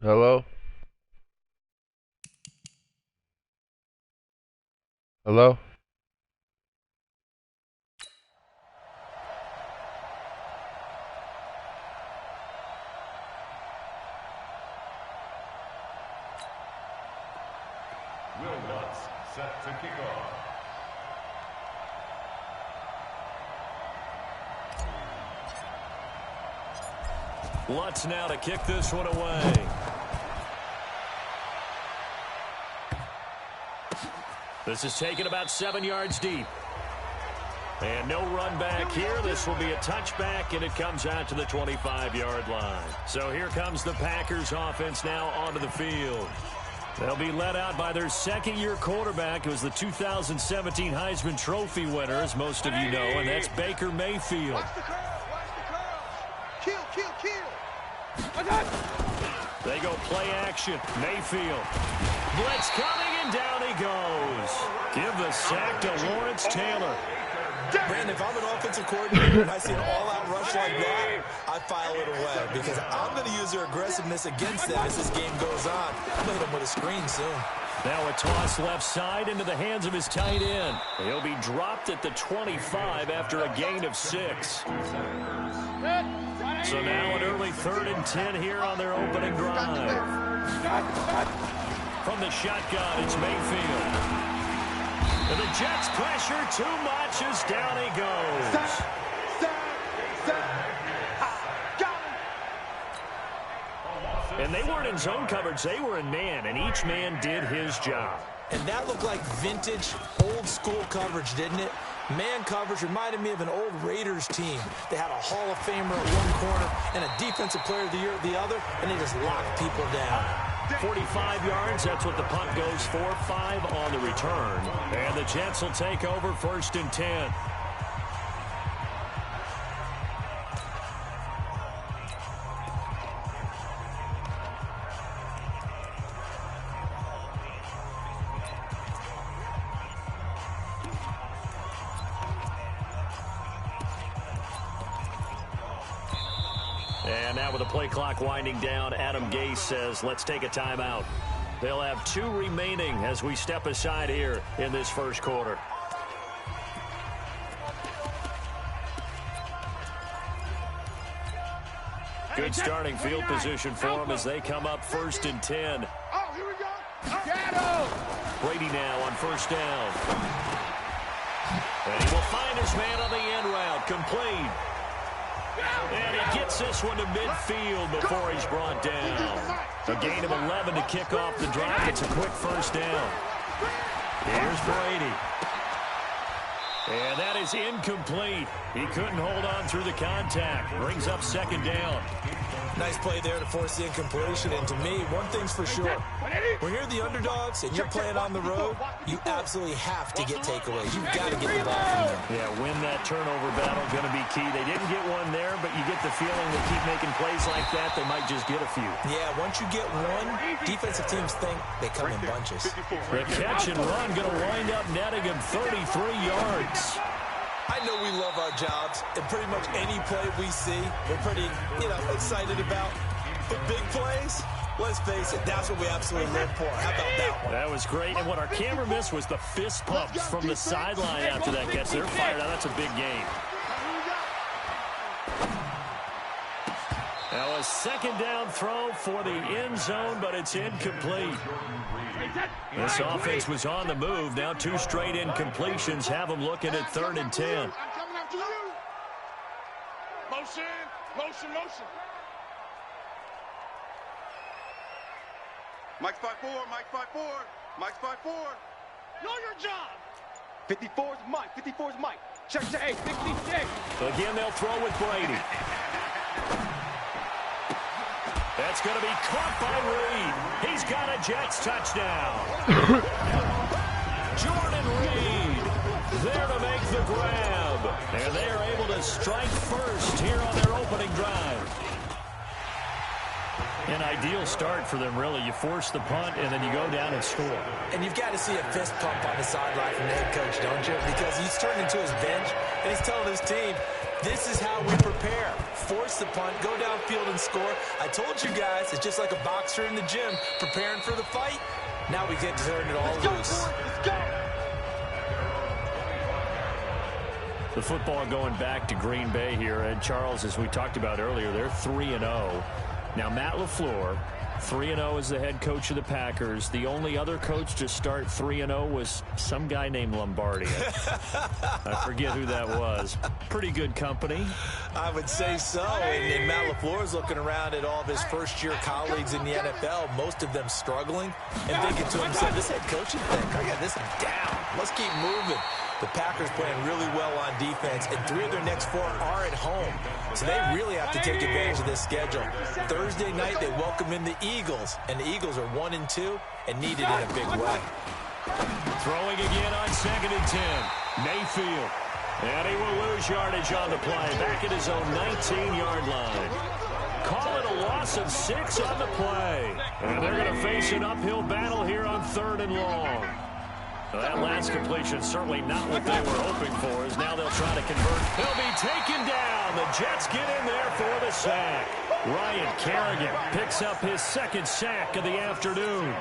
Hello? Hello? Will Lutz set to kick off. Lutz now to kick this one away. This is taken about 7 yards deep. And no run back here. This will be a touchback, and it comes out to the 25-yard line. So here comes the Packers offense now onto the field. They'll be led out by their second-year quarterback, who was the 2017 Heisman Trophy winner, as most of you know, and that's Baker Mayfield. Watch the curl. Watch the curl. Kill. They go play action. Mayfield. Blitz coming, and down he goes. Give the sack to Lawrence Taylor. Brandon, if I'm an offensive coordinator and I see an all-out rush like that, I file it away because I'm going to use their aggressiveness against them as this game goes on. I'm going to hit them with a screen soon. Now a toss left side into the hands of his tight end. He'll be dropped at the 25 after a gain of 6. So now an early 3rd and 10 here on their opening drive. From the shotgun, it's Mayfield. And the Jets pressure too much as down he goes. And they weren't in zone coverage. They were in man, and each man did his job. And that looked like vintage, old-school coverage, didn't it? Man coverage reminded me of an old Raiders team. They had a Hall of Famer at one corner and a Defensive Player of the Year at the other, and they just locked people down. 45 yards, that's what the punt goes for. 5 on the return. And the Jets will take over 1st and 10. And now with the play clock winding down, Adam Gase says, let's take a timeout. They'll have 2 remaining as we step aside here in this first quarter. Good starting field position for them as they come up 1st and 10. Oh, here we go. Brady now on 1st down. And he will find his man on the end route, complete. And he gets this one to midfield before he's brought down. A gain of 11 to kick off the drive. It's a quick 1st down. Here's Brady. And that is incomplete. He couldn't hold on through the contact. Brings up 2nd down. Nice play there to force the incompletion. And to me, one thing's for sure. When you're the underdogs and you're playing on the road, you absolutely have to get takeaways. You've got to get the ball from them. Yeah, win that turnover battle going to be key. They didn't get one there, but you get the feeling they keep making plays like that, they might just get a few. Yeah, once you get one, defensive teams think they come in bunches. The catch and run going to wind up netting him 33 yards. I know we love our jobs, and pretty much any play we see, we're pretty, excited about. But big plays, let's face it, that's what we absolutely live for. How about that one? That was great, and what our camera missed was the fist pumps from the sideline after that catch. They're fired out. That's a big game. Now a 2nd down throw for the end zone, but it's incomplete. This offense was on the move. Now 2 straight incompletions have them looking at 3rd and 10. I'm coming after you. Motion. Mike's 5-4. Mike's 5-4. Know your job. 54's Mike. Check to 8. 66. Again, they'll throw with Brady. That's going to be caught by Reed. He's got a Jets touchdown. Jordan Reed there to make the grab. And they are able to strike first here on their opening drive. An ideal start for them, really. You force the punt, and then you go down and score. And you've got to see a fist pump on the sideline from the head coach, don't you? Because he's turned into his bench, and he's telling his team, This is how we prepare. Force the punt, go downfield and score. I told you guys, it's just like a boxer in the gym preparing for the fight. Now we get to turn it all loose. Let's go. The football going back to Green Bay here. And Charles, as we talked about earlier, they're 3-0. Now Matt LaFleur, 3-0 as the head coach of the Packers. The only other coach to start 3-0 was some guy named Lombardi. I forget who that was. Pretty good company. I would say so. And Matt LaFleur's looking around at all of his first-year colleagues in the NFL, most of them struggling, and thinking to himself, this head coaching thing, I got this down. Let's keep moving. The Packers playing really well on defense, and 3 of their next 4 are at home. So they really have to take advantage of this schedule. Thursday night, they welcome in the Eagles, and the Eagles are 1-2 and need it in a big way. Throwing again on 2nd and 10. Mayfield. And he will lose yardage on the play. Back at his own 19-yard line. Call it a loss of 6 on the play. And they're going to face an uphill battle here on 3rd and long. Well, that last completion certainly not what they were hoping for, as now they'll try to convert. He'll be taken down. The Jets get in there for the sack. Ryan Kerrigan picks up his 2nd sack of the afternoon.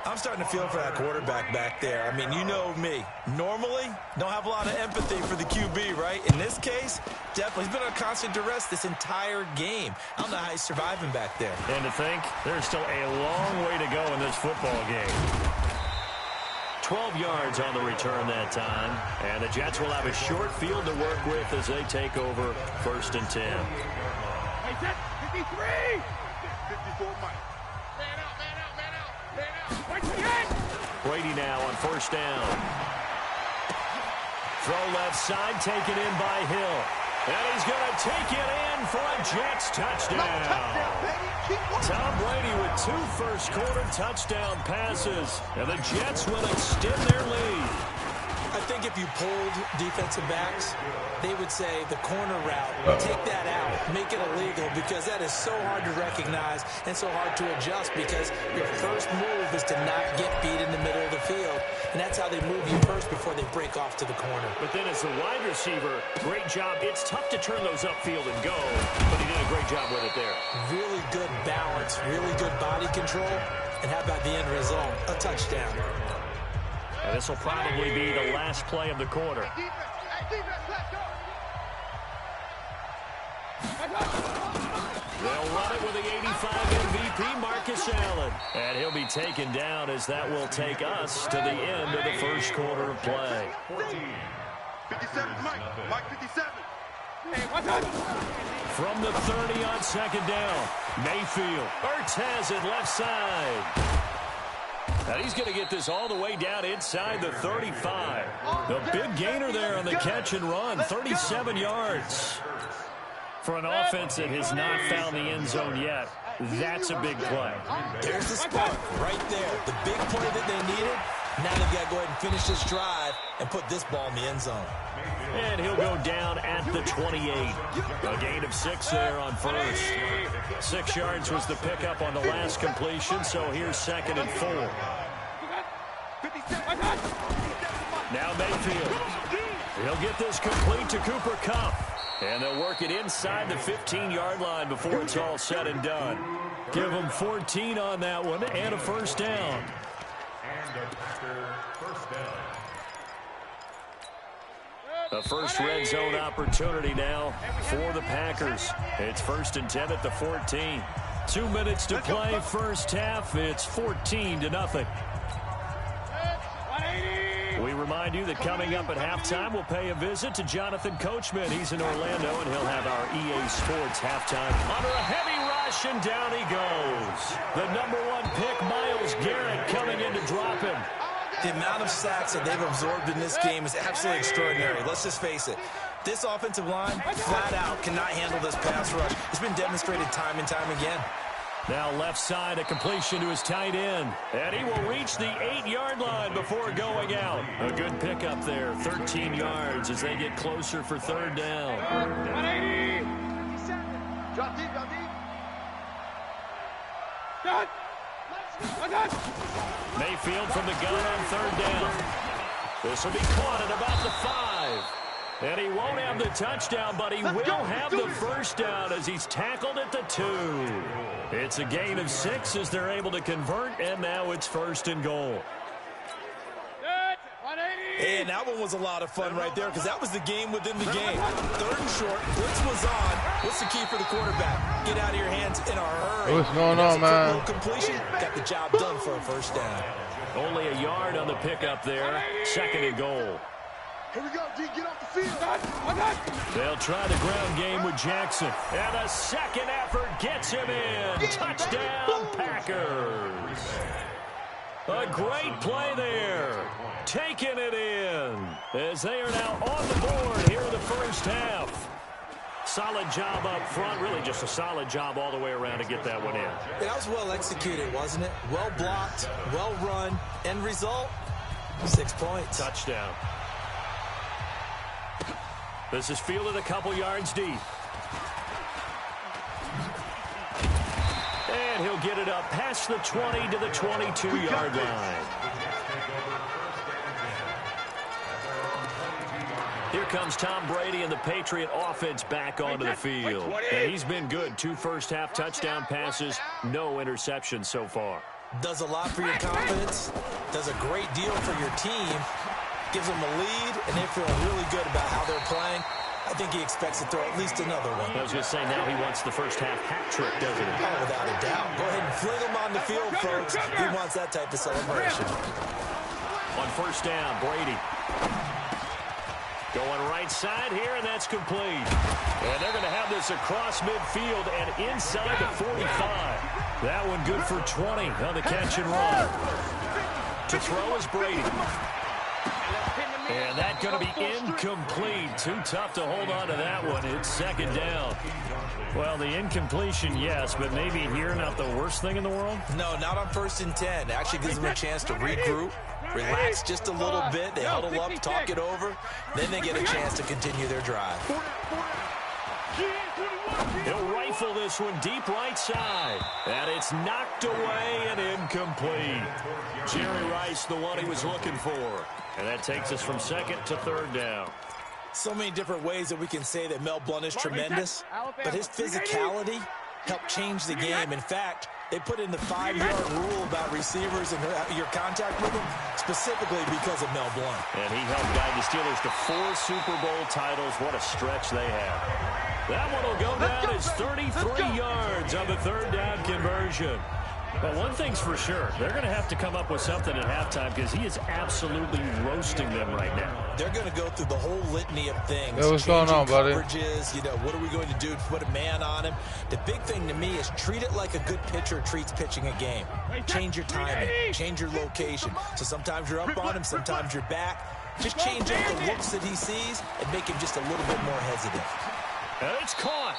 I'm starting to feel for that quarterback back there. I mean, you know me. Normally, don't have a lot of empathy for the QB, right? In this case, definitely. He's been on constant duress this entire game. I don't know how he's surviving back there. And to think, there's still a long way to go in this football game. 12 yards on the return that time. And the Jets will have a short field to work with as they take over 1st and 10. Hey, Jets, 53! 54 Mike. Man out, man out, man out, man out. Right to the end! Brady now on 1st down. Throw left side, taken in by Hill. And he's going to take it in for a Jets touchdown. Tom Brady with 2 first-quarter touchdown passes. And the Jets will extend their lead. I think if you polled defensive backs, they would say the corner route, take that out, make it illegal, because that is so hard to recognize and so hard to adjust, because your first move is to not get beat in the middle of the field, and that's how they move you first before they break off to the corner. But then as a wide receiver, great job. It's tough to turn those upfield and go, but he did a great job with it there. Really good balance, really good body control, and how about the end result? A touchdown. And this will probably be the last play of the quarter. They'll run it with the 85 MVP, Marcus Allen. And he'll be taken down as that will take us to the end of the first quarter of play. 57 Mike. Mike 57. From the 30 on 2nd down. Mayfield. Ertz has it left side. And he's going to get this all the way down inside the 35. The big gainer there on the catch and run, 37 yards. For an offense that has not found the end zone yet, that's a big play. There's the spark right there. The big play that they needed. Now they've got to go ahead and finish this drive and put this ball in the end zone. And he'll go down at the 28. A gain of 6 there on first. 6 yards was the pickup on the last completion, so here's 2nd and 4. Now Mayfield. He'll get this complete to Cooper Kupp. And they'll work it inside the 15-yard line before it's all said and done. Give them 14 on that one and a first down. And a Packer first down. The first red zone opportunity now for the Packers. It's 1st and 10 at the 14. 2 minutes to play first half. It's 14-0. We remind you that coming up at halftime, we'll pay a visit to Jonathan Coachman. He's in Orlando, and he'll have our EA Sports halftime. Under a heavy rush, and down he goes. The #1 pick, Myles Garrett, coming in to drop him. The amount of sacks that they've absorbed in this game is absolutely extraordinary. Let's just face it. This offensive line, flat out, cannot handle this pass rush. It's been demonstrated time and time again. Now left side, a completion to his tight end. And he will reach the 8-yard line before going out. A good pickup there, 13 yards as they get closer for 3rd down. 180. Drop deep, drop deep. Done. Mayfield from the gun on 3rd down. This will be caught at about the 5. And he won't have the touchdown, but he will have the first down as he's tackled at the 2. It's a gain of 6 as they're able to convert, and now it's 1st and goal. And that one was a lot of fun right there because that was the game within the game. 3rd and short, blitz was on. What's the key for the quarterback? Get out of your hands in a hurry. What's going on, man? Completion, got the job done for a first down. Only a yard on the pickup there. 2nd and goal. Here we go, D. Get off the field. They'll try the ground game with Jackson. And a second effort gets him in. Touchdown, Packers. A great play there. Taking it in as they are now on the board here in the first half. Solid job up front. Really just a solid job all the way around to get that one in. That was well executed, wasn't it? Well blocked, well run. End result, 6 points. Touchdown. This is fielded a couple yards deep. And he'll get it up past the 20 to the 22-yard line. Here comes Tom Brady and the Patriot offense back onto the field. And he's been good. 2 first-half touchdown passes, no interceptions so far. Does a lot for your confidence, does a great deal for your team, gives them a lead, and they feel really good about how they're playing. I think he expects to throw at least another one. I was going to say, now he wants the first-half hat trick, doesn't he? Oh, without a doubt. Go ahead and fling him on the field, folks. He wants that type of celebration. On first down, Brady. Going right side here, and that's complete. And they're going to have this across midfield and inside the 45. That one good for 20 on the catch and run. To throw is Brady. And that's going to be incomplete. Too tough to hold on to that one. It's 2nd down. Well, the incompletion, yes, but maybe here not the worst thing in the world? No, not on 1st and 10. It actually gives them a chance to regroup, relax just a little bit. They huddle up, talk it over. Then they get a chance to continue their drive. He'll rifle this one deep right side. And it's knocked away and incomplete. Jerry Rice, the one he was looking for. And that takes us from 2nd to 3rd down. So many different ways that we can say that Mel Blount is tremendous, but his physicality helped change the game. In fact, they put in the 5-yard rule about receivers and your contact with them specifically because of Mel Blount. And he helped guide the Steelers to 4 Super Bowl titles. What a stretch they have. That one will go down as 33 yards on the 3rd down conversion. But one thing's for sure, they're going to have to come up with something at halftime because he is absolutely roasting them right now. They're going to go through the whole litany of things. Hey, what's going on, buddy? Coverages, you know, what are we going to do to put a man on him? The big thing to me is treat it like a good pitcher treats pitching a game. Change your timing, change your location. So sometimes you're up on him, sometimes you're back. Just change up the looks that he sees and make him just a little bit more hesitant. And it's caught.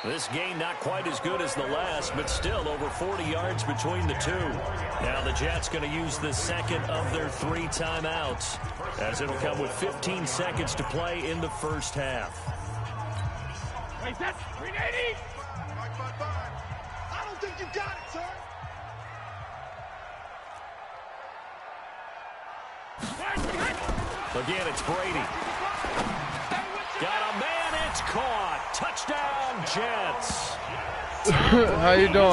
This game not quite as good as the last, but still over 40 yards between the two. Now the Jets going to use the 2nd of their 3 timeouts, as it'll come with 15 seconds to play in the first half. Wait, that's 380. I don't think you got it, sir. Again, it's Brady. Got a man, it's caught. Touchdown, Jets. How you doing,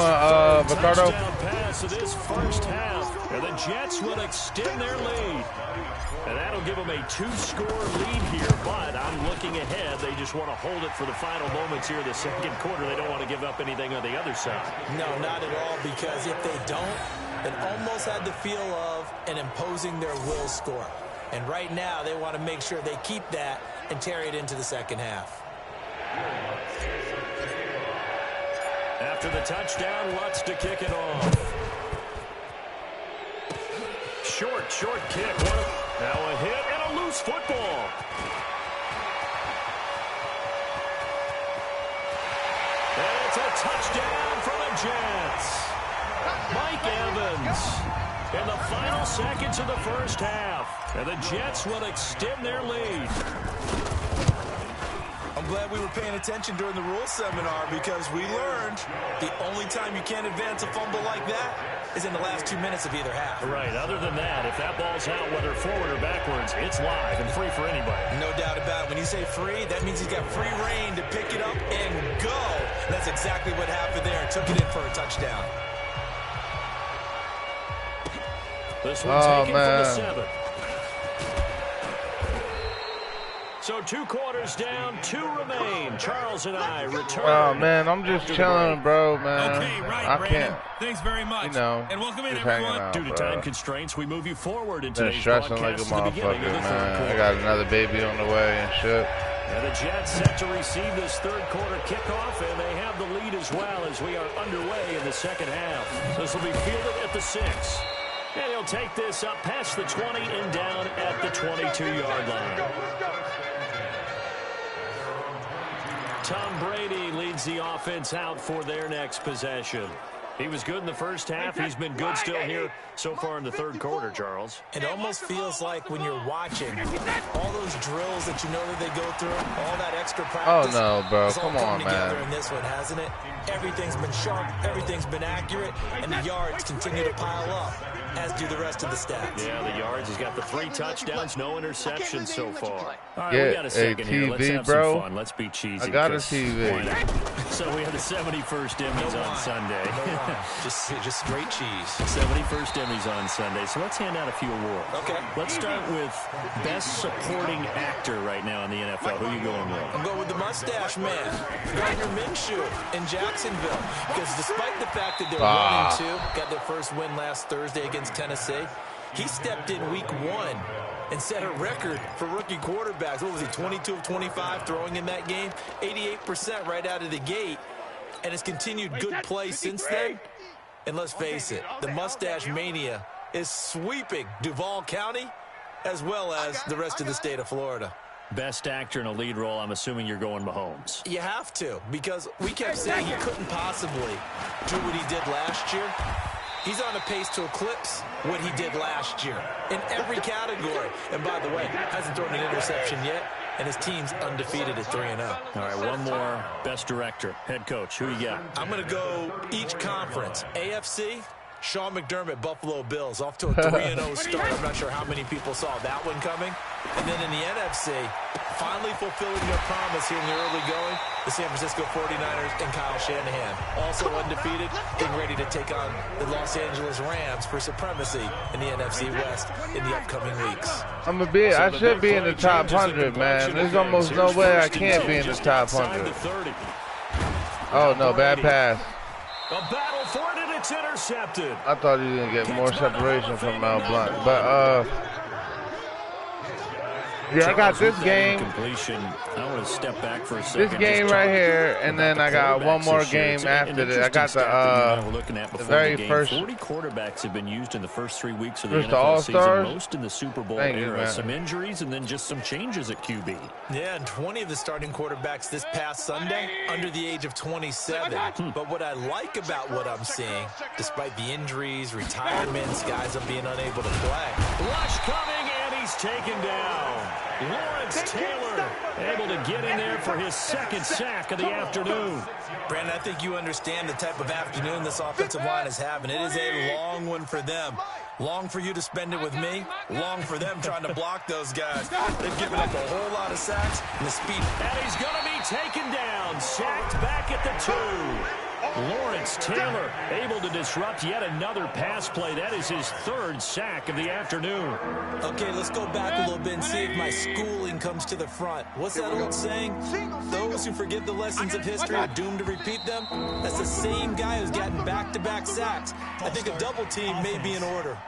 Ricardo? Touchdown pass of this first half, and the Jets will extend their lead. And that'll give them a 2-score lead here, but I'm looking ahead. They just want to hold it for the final moments here in the 2nd quarter. They don't want to give up anything on the other side. No, not at all, because if they don't, it almost had the feel of an imposing their will score. And right now, they want to make sure they keep that and carry it into the 2nd half. After the touchdown, Lutz to kick it off. Short kick. Now a hit and a loose football. And it's a touchdown for the Jets. Mike Evans in the final seconds of the first half. And the Jets will extend their lead. I'm glad we were paying attention during the rules seminar because we learned the only time you can't advance a fumble like that is in the last 2 minutes of either half. Right. Other than that, if that ball's out, whether forward or backwards, it's live and free for anybody. No doubt about it. When you say free, that means he's got free reign to pick it up and go. And that's exactly what happened there. Took it in for a touchdown. This one taken from the 7. So 2 quarters down, 2 remain. Charles and I return. Oh, man, I'm just chilling, bro, man. Okay, right, I Brandon. can't. Thanks very much. You know, and welcome in, just hanging everyone. out, Due to bro. time constraints, we move you forward in Been today's stressing like a broadcast to the beginning motherfucker, of the third man. quarter. I got another baby on the way and shit. And the Jets set to receive this third quarter kickoff, and they have the lead as well as we are underway in the second half. This will be fielded at the 6. And he'll take this up past the 20 and down at the 22-yard line. Tom Brady leads the offense out for their next possession. He was good in the first half. He's been good still here so far in the third quarter, Charles. It almost feels like when you're watching all those drills that you know that they go through, all that extra practice. Oh, no, bro. It's all Come on, together man. in this one, hasn't it? Everything's been sharp, everything's been accurate, and the yards continue to pile up, as do the rest of the stats. Yeah, the yards. He's got the 3 touchdowns, no interceptions so far. All right, Get we got a second here. Let's TV, have bro. some fun. Let's be cheesy. I got a because TV. why not? So we have the 71st Emmys on Sunday. just straight cheese. 71st Emmys on Sunday. So let's hand out a few awards. Okay. Let's start with Best Supporting Actor right now in the NFL. Who are you going with? I'm going with the mustache man, Gardner Minshew in Jacksonville. Because despite the fact that they're 1-2, got their first win last Thursday against Tennessee, he stepped in week 1 and set a record for rookie quarterbacks. What was he, 22 of 25 throwing in that game? 88% right out of the gate. And has continued good play since then. And let's face it, the mustache mania is sweeping Duval County as well as the rest of the state of Florida. Best actor in a lead role, I'm assuming you're going Mahomes. You have to, because we kept saying he couldn't possibly do what he did last year. He's on a pace to eclipse what he did last year in every category. And by the way, hasn't thrown an interception yet, and his team's undefeated at 3-0. All right, one more. Best director, head coach. Who you got? I'm going to go each conference. AFC, Sean McDermott, Buffalo Bills, off to a 3-0 start. I'm not sure how many people saw that one coming. And then in the NFC, finally fulfilling their promise here in the early going, the San Francisco 49ers and Kyle Shanahan. Also undefeated, getting ready to take on the Los Angeles Rams for supremacy in the NFC West in the upcoming weeks. I should be in the top 100, man. There's almost no way I can't be in the top 100. Oh, no, bad pass. A battle for it, and it's intercepted. I thought he didn't get more separation from Mel Blunt. But, yeah, I got this game. Completion. I want to step back for a second. This game right here, and then I got one more game after that. I got the very first. 40 quarterbacks have been used in the first 3 weeks of the First NFL season, All-Stars? most in the Super Bowl Thank you, era. man. Some injuries and then just some changes at QB. Yeah, and 20 of the starting quarterbacks this past Sunday under the age of 27. But what I like about what I'm seeing, despite the injuries, retirements, guys are being unable to play. Rush coming, and he's taken down. Lawrence Taylor able to get in there for his second sack of the afternoon. Brandon, I think you understand the type of afternoon this offensive line is having. It is a long one for them. Long for you to spend it with me. Long for them trying to block those guys. They've given up a whole lot of sacks and the speed. And he's going to be taken down. Sacked back at the 2. Lawrence Taylor able to disrupt yet another pass play. That is his 3rd sack of the afternoon. Okay, let's go back a little bit and see if my schooling comes to the front. What's that old saying? Those who forget the lessons of history are doomed to repeat them. That's the same guy who's gotten back-to-back sacks. I think a double team may be in order.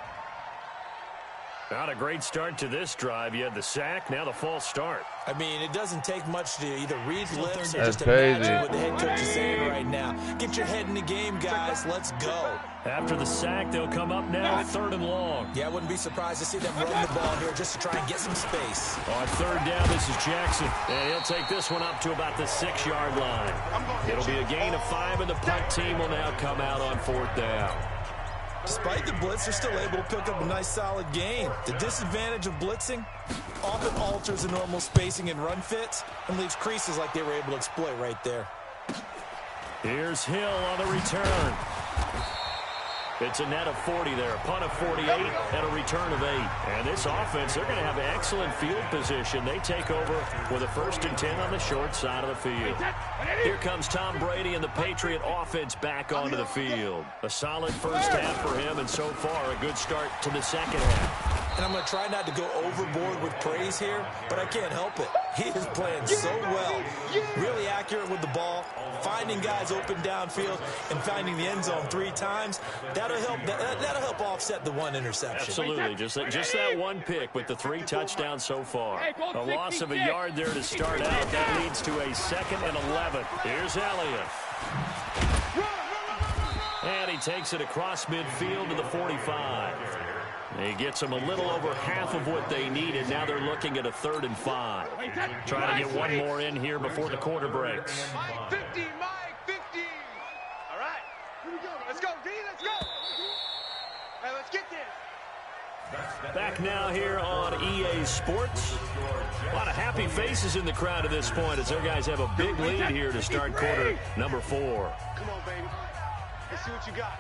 Not a great start to this drive. You had the sack, now the false start. I mean, it doesn't take much to either read lips or That's just crazy. imagine what the head coach is saying right now. Get your head in the game, guys. Let's go. After the sack, they'll come up now, 3rd and long. Yeah, I wouldn't be surprised to see them run the ball here just to try and get some space. On 3rd down, this is Jackson. And he'll take this one up to about the 6-yard line. It'll be a gain of 5, and the punt team will now come out on 4th down. Despite the blitz, they're still able to pick up a nice, solid gain. The disadvantage of blitzing often alters the normal spacing and run fits and leaves creases like they were able to exploit right there. Here's Hill on the return. It's a net of 40 there, a punt of 48, and a return of 8. And this offense, they're going to have excellent field position. They take over with a 1st and 10 on the short side of the field. Here comes Tom Brady and the Patriot offense back onto the field. A solid first half for him, and so far a good start to the second half. And I'm going to try not to go overboard with praise here, but I can't help it. He is playing so well, really accurate with the ball, finding guys open downfield, and finding the end zone 3 times. That'll help offset the 1 interception. Absolutely, just that 1 pick with the 3 touchdowns so far. A loss of a yard there to start out. That leads to a 2nd and 11. Here's Elliott. And he takes it across midfield to the 45. He gets them a little over half of what they needed. Now they're looking at a 3rd and 5. Trying to get 1 more in here before the quarter breaks. Mike 50, Mike 50. All right. Here we go. Let's go, D. Let's go. Hey, let's get this. Back now here on EA Sports. A lot of happy faces in the crowd at this point as their guys have a big lead here to start quarter number 4. Come on, baby. Let's see what you got.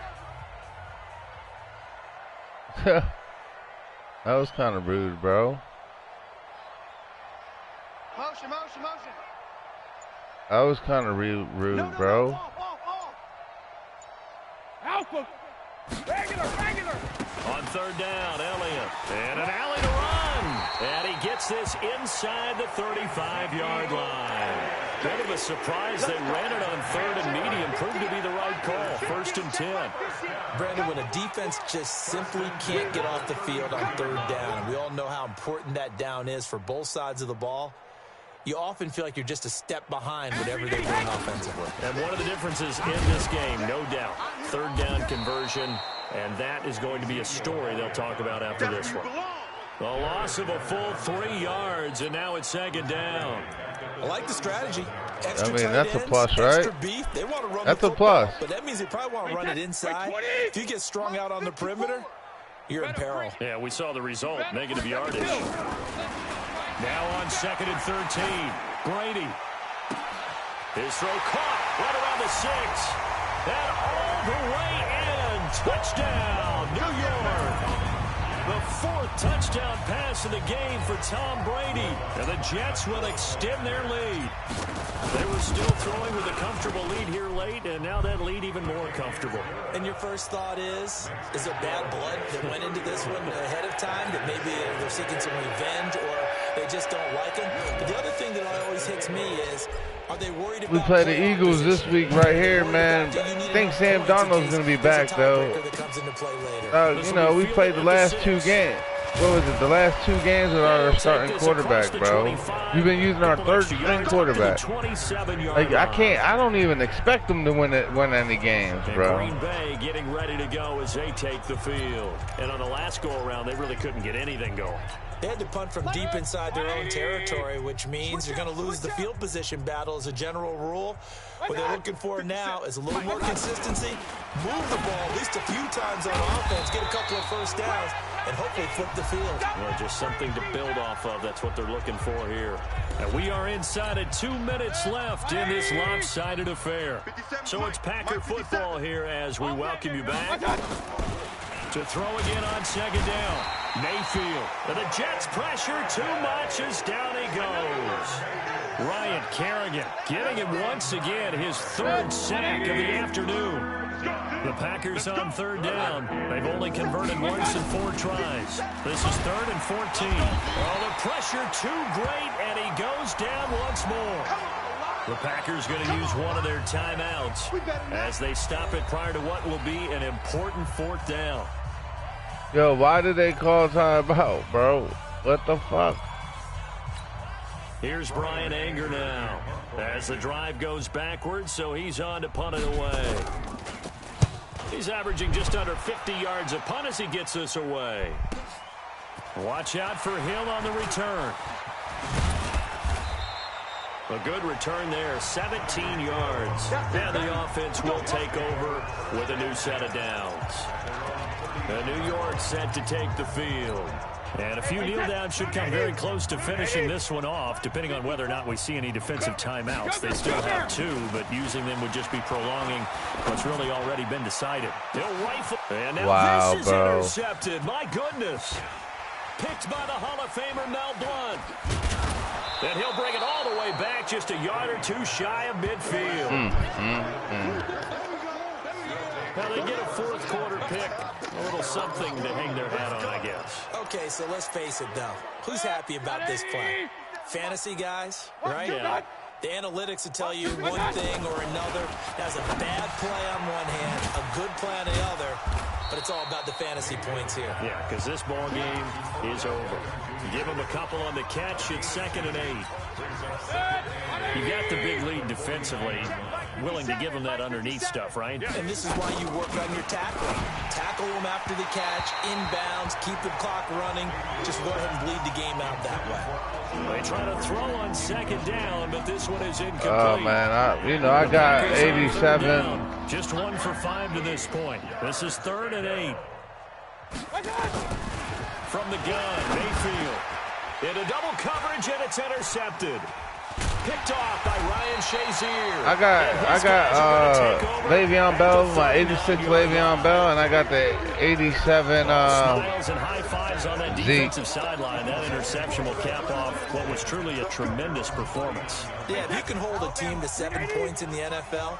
That was kind of rude, bro. Motion, motion, motion. That was kind of rude, bro. Off. Alpha. Regular. On 3rd down, Elliott. And an alley to run. And he gets this inside the 35-yard line. Bit of a surprise. They ran it on 3rd and medium. Proved to be the right call. 1st and 10. Brandon, when a defense just simply can't get off the field on 3rd down, and we all know how important that down is for both sides of the ball, you often feel like you're just a step behind whatever they're doing offensively. And one of the differences in this game, no doubt, 3rd down conversion, and that is going to be a story they'll talk about after this one. The loss of a full 3 yards, and now it's 2nd down. I like the strategy. I mean, that's a plus, right? Extra beef. They want to run that's the a plus. But that means they probably want to run it inside. If you get strung out on the perimeter, you're in peril. Yeah, we saw the result, negative yardage. Now on 2nd and 13, Brady. His throw caught right around the 6. And all the way in. Touchdown, New York. The 4th touchdown pass of the game for Tom Brady. And the Jets will extend their lead. They were still throwing with a comfortable lead here late, and now that lead even more comfortable. And your first thought is there bad blood that went into this one ahead of time, that maybe they're seeking some revenge or they just don't like him? But the other thing that always hits me is, are they worried about... We play the Eagles this week right here, man. I think Sam Darnold's going to be back, though. You know, we played the last 2 games. What was it? The last 2 games with our starting quarterback, bro. We've been using our 3rd string quarterback. Like, I don't even expect them to win any games, bro. Green Bay getting ready to go as they take the field. And on the last go-around, they really couldn't get anything going. They had to punt from deep inside their own territory, which means you're going to lose the field position battle as a general rule. What they're looking for now is a little more consistency, move the ball at least a few times on offense, get a couple of first downs, and hopefully flip the field. Well, just something to build off of. That's what they're looking for here. And we are inside at 2 minutes left in this lopsided affair. So it's Packer football here as we welcome you back. To throw again on 2nd down. Mayfield. And the Jets pressure too much as down he goes. Ryan Kerrigan getting him once again his 3rd sack of the afternoon. The Packers on 3rd down. They've only converted once in 4 tries. This is 3rd and 14. Oh, the pressure too great, and he goes down once more. The Packers going to use one of their timeouts as they stop it prior to what will be an important 4th down. Yo, why did they call timeout, bro? What the fuck? Here's Brian Anger now as the drive goes backwards, so he's on to punt it away. He's averaging just under 50 yards a punt as he gets this away. Watch out for Hill on the return. A good return there, 17 yards. And the offense will take over with a new set of downs. New York set to take the field. And a few kneel downs should come very close to finishing this one off, depending on whether or not we see any defensive timeouts. They still have 2, but using them would just be prolonging what's really already been decided. He'll rifle. And now this is intercepted. My goodness. Picked by the Hall of Famer Mel Blount. And he'll bring it all the way back, just a yard or 2 shy of midfield. Now they get a 4th quarter pick. A little something to hang their hat on, I guess. Okay, so let's face it, though. Who's happy about this play? Fantasy guys, right? Yeah. The analytics will tell you one thing or another. That's a bad play on one hand, a good play on the other. But it's all about the fantasy points here. Yeah, because this ball game is over. Give them a couple on the catch. It's 2nd and 8. You got the big lead defensively. Willing to give them that underneath stuff, right? And this is why you work on your tackling. Tackle them after the catch, inbounds, keep the clock running. Just go ahead and bleed the game out that way. They try to throw on 2nd down, but this one is incomplete. Oh, man, I got 87. Just 1 for 5 to this point. This is 3rd and 8. From the gun, Mayfield. Into double coverage, and it's intercepted. Picked off by Ryan Shazier. I got Le'Veon Bell, my 86 Le'Veon Bell, and I got the 87 Smiles and high fives on that defensive sideline. That interception will cap off what was truly a tremendous performance. Yeah, if you can hold a team to 7 points in the NFL,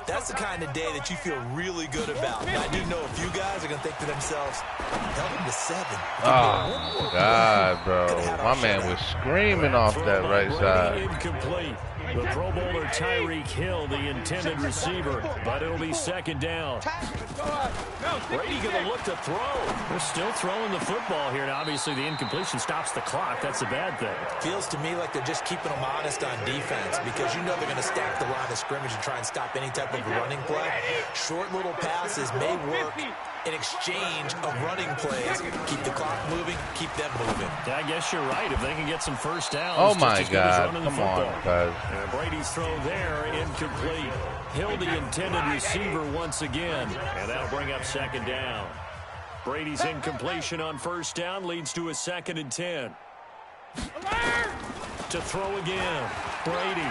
that's the kind of day that you feel really good about. And I do know a few guys are going to think to themselves, held them to 7. Oh, God, bro. My man was screaming off that right side. Incomplete. The Pro Bowler Tyreek Hill, the intended receiver, but it'll be 2nd down. Brady going to look to throw. They're still throwing the football here, and obviously the incompletion stops the clock. That's a bad thing. Feels to me like they're just keeping them honest on defense because you know they're going to stack the line of scrimmage and try and stop any type of running play. Short little passes may work in exchange of running plays. Keep the clock moving, keep them moving. Yeah, I guess you're right. If they can get some first downs, oh my God, come on, guys. And Brady's throw there, incomplete. Hill, the intended receiver once again, and that'll bring up 2nd down. Brady's incompletion on 1st down leads to a 2nd and 10. To throw again, Brady.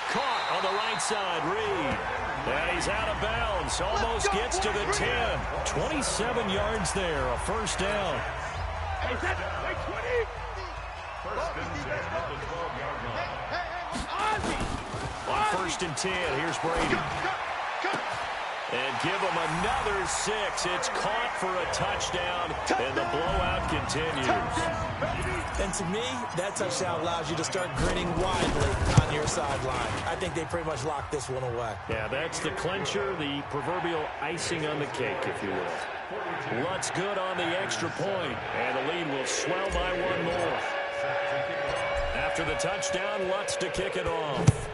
Caught on the right side, Reed. And he's out of bounds. Almost gets to the 10. 27 yards there. A 1st down. On 1st and 10, here's Brady. And give him another 6. It's caught for a touchdown, and the blowout continues. And to me, that touchdown allows you to start grinning widely on your sideline. I think they pretty much locked this one away. Yeah, that's the clincher, the proverbial icing on the cake, if you will. Lutz good on the extra point, and the lead will swell by 1 more. After the touchdown, Lutz to kick it off.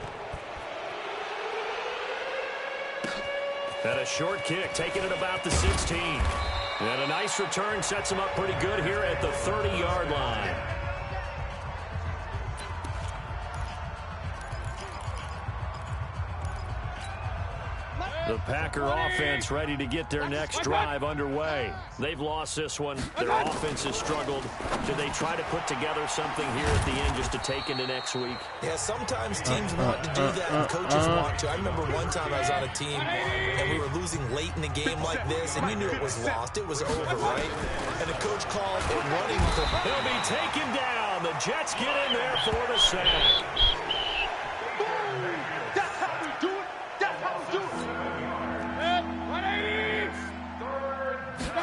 And a short kick, taking it about the 16. And a nice return sets him up pretty good here at the 30-yard line. The Packer offense ready to get their next drive underway. They've lost this one. Their offense has struggled. Do they try to put together something here at the end just to take into next week? Yeah, sometimes teams want to do that and coaches want to. I remember one time I was on a team and we were losing late in the game like this, and you knew it was lost. It was over, right? And the coach called a running play. He'll be taken down. The Jets get in there for the sack.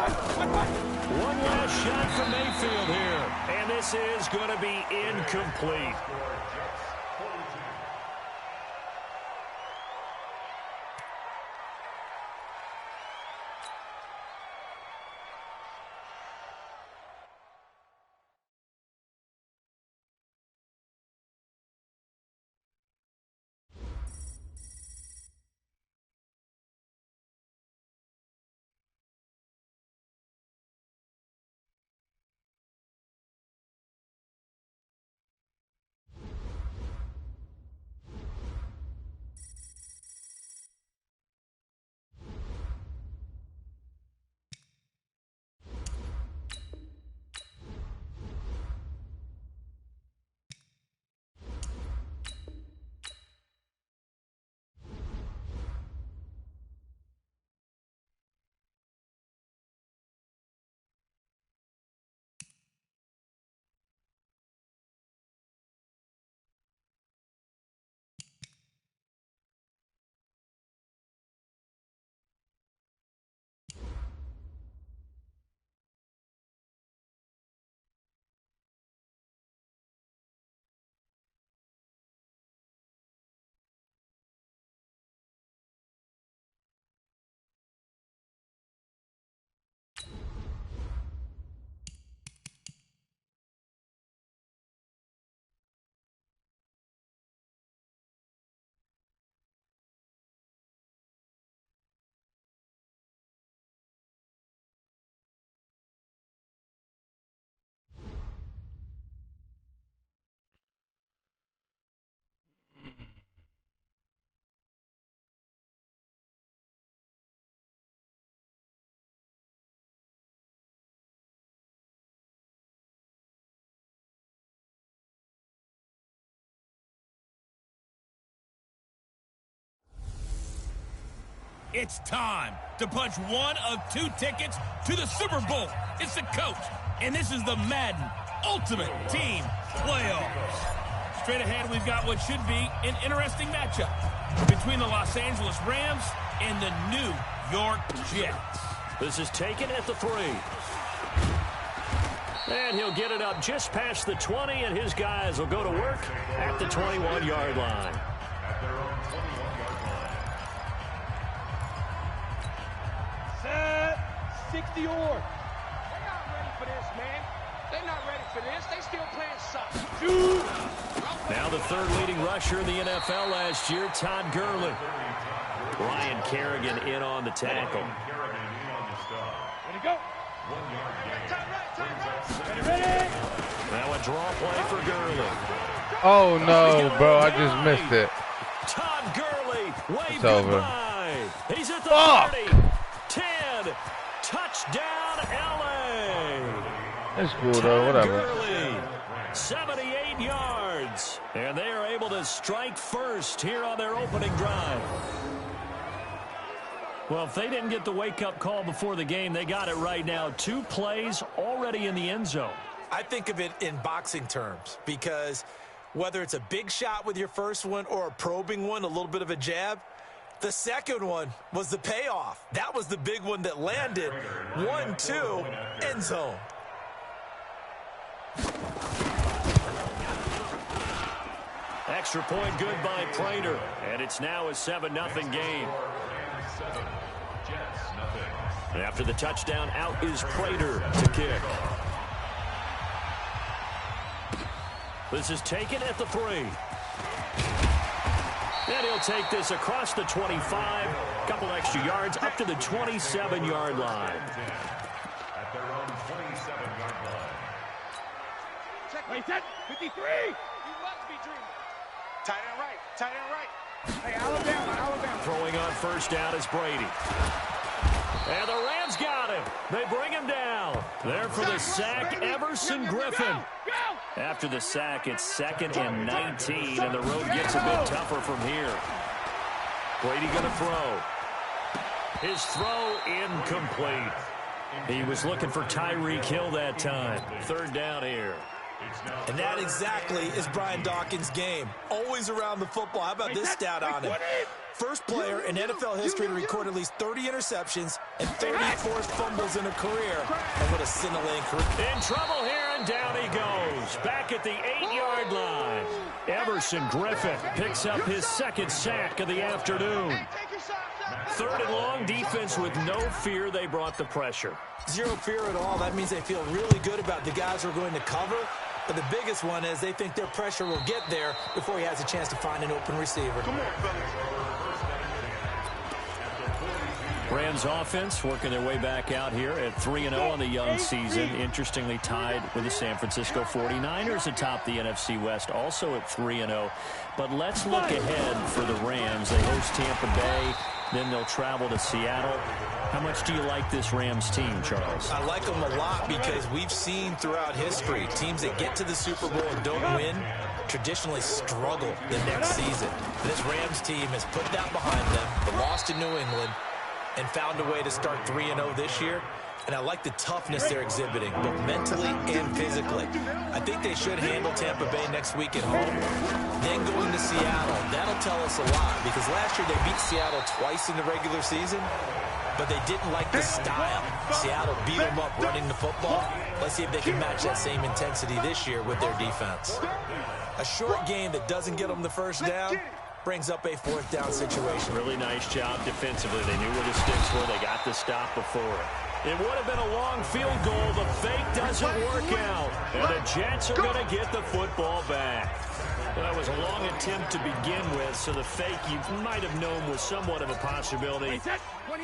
One last shot from Mayfield here, and this is going to be incomplete. It's time to punch one of 2 tickets to the Super Bowl. It's the coach, and this is the Madden Ultimate Team Playoffs. Straight ahead, we've got what should be an interesting matchup between the Los Angeles Rams and the New York Jets. This is taken at the 3. And he'll get it up just past the 20, and his guys will go to work at the 21-yard line. At their own 21-yard line. Set. 60 or. They're not ready for this, man. They're not ready for this. They still playing soft. Now the 3rd leading rusher in the NFL last year, Todd Gurley. Ryan Kerrigan in on the tackle. Ready to go. 1 yard gain. Ready. Now a draw play for Gurley. Oh, no, bro. I just missed it. Todd Gurley, wave It's over. goodbye. He's at the Fuck. 30, 10, touchdown LA. It's cool, though. Todd Whatever. Gurley, 78 yards. And they are able to strike first here on their opening drive. Well, if they didn't get the wake-up call before the game, they got it right now. 2 plays already in the end zone. I think of it in boxing terms because whether it's a big shot with your first one or a probing one, a little bit of a jab, the second one was the payoff. That was the big one that landed. 1-2, end zone. Extra point good by Prater. And it's now a 7-0 game. After the touchdown, out is Prater to kick. This is taken at the 3. And he'll take this across the 25. Couple extra yards up to the 27-yard line. At their own 27-yard line. Check, wait, set. 53. You must be dreaming. Tight end right. Tight end right. Hey, Alabama. Throwing on first down is Brady. And the Rams got him. They bring him down. There for the sack, Everson Griffin. After the sack, it's 2nd and 19, and the road gets a bit tougher from here. Brady going to throw. His throw incomplete. He was looking for Tyreek Hill that time. 3rd down here. And that exactly is Brian Dawkins' game. Always around the football. How about this stat on him? First player in NFL history to record at least 30 interceptions and 30 forced fumbles in a career. And what a scintillating career. In trouble here, and down he goes. Back at the 8-yard line. Everson Griffin picks up his 2nd sack of the afternoon. 3rd and long, defense with no fear. They brought the pressure. Zero fear at all. That means they feel really good about the guys who are going to cover. But the biggest one is they think their pressure will get there before he has a chance to find an open receiver. Come on, fellas. Rams offense working their way back out here at 3-0 on the young season. Interestingly tied with the San Francisco 49ers atop the NFC West, also at 3-0. But let's look ahead for the Rams. They host Tampa Bay, then they'll travel to Seattle. How much do you like this Rams team, Charles? I like them a lot because we've seen throughout history teams that get to the Super Bowl and don't win traditionally struggle the next season. This Rams team has put that behind them, but lost to New England, and found a way to start 3-0 this year. And I like the toughness they're exhibiting, both mentally and physically. I think they should handle Tampa Bay next week at home. Then going to Seattle, that'll tell us a lot, because last year they beat Seattle twice in the regular season, but they didn't like the style. Seattle beat them up running the football. Let's see if they can match that same intensity this year with their defense. A short game that doesn't get them the first down brings up a 4th down situation. Really nice job defensively. They knew where the sticks were. They got the stop before it. It would have been a long field goal. The fake doesn't work out. And the Jets are going to get the football back. That was a long attempt to begin with, so the fake you might have known was somewhat of a possibility.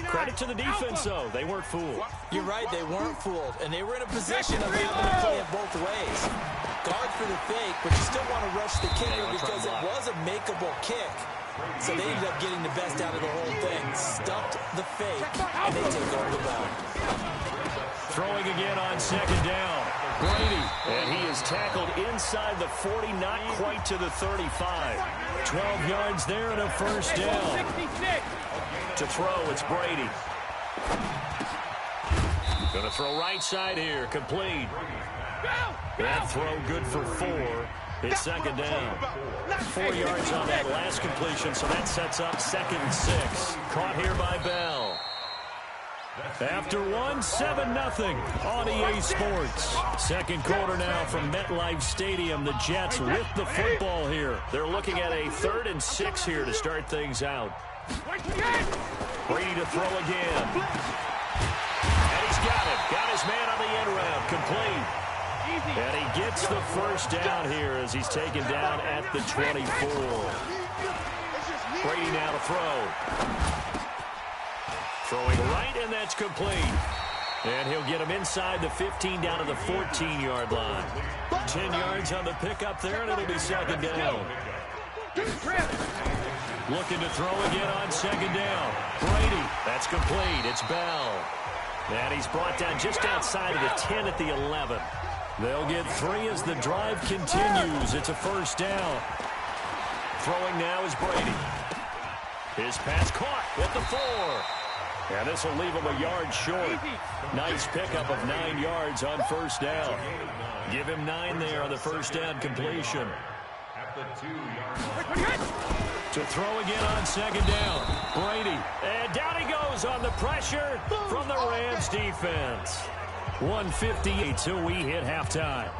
Credit to the defense, though. They weren't fooled. You're right, they weren't fooled, and they were in a position of having to play it both ways. Guard for the fake, but you still want to rush the kicker because it was a makeable kick. So they ended up getting the best out of the whole thing. Stumped the fake, and they take over the ball. Throwing again on 2nd down. Brady, and he is tackled inside the 40, not quite to the 35. 12 yards there and a first down. To throw, it's Brady. Going to throw right side here, complete. That throw good for 4. It's second down. 4 yards on that last completion, so that sets up 2nd and 6. Caught here by Bell. After 7-0 on EA Sports. Second quarter now from MetLife Stadium. The Jets with the football here. They're looking at a 3rd and 6 here to start things out. Brady to throw again. And he's got it. Got his man on the end round. Complete. And he gets the first down here as he's taken down at the 24. Brady now to throw. Throwing right, and that's complete. And he'll get him inside the 15 down to the 14-yard line. 10 yards on the pickup there, and it'll be second down. Looking to throw again on second down. Brady, that's complete. It's Bell. And he's brought down just outside of the 10 at the 11. They'll get 3 as the drive continues. It's a first down. Throwing now is Brady. His pass caught with the 4. And this will leave him a yard short. Nice pickup of 9 yards on first down. Give him 9 there on the first down completion. To throw again on second down. Brady. And down he goes on the pressure from the Rams defense. 1:58 till we hit halftime.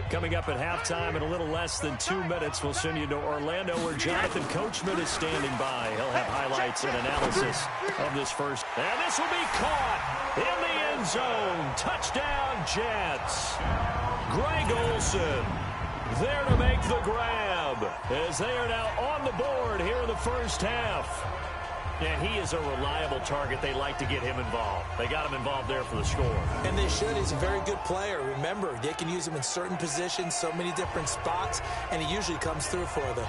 Coming up at halftime in a little less than 2 minutes, we'll send you to Orlando where Jonathan Coachman is standing by. He'll have highlights and analysis of this first. And this will be caught in the end zone. Touchdown, Jets. Greg Olsen there to make the grab as they are now on the board here in the first half. And he is a reliable target. They like to get him involved. They got him involved there for the score. And they should. He's a very good player. Remember, they can use him in certain positions, so many different spots, and he usually comes through for them.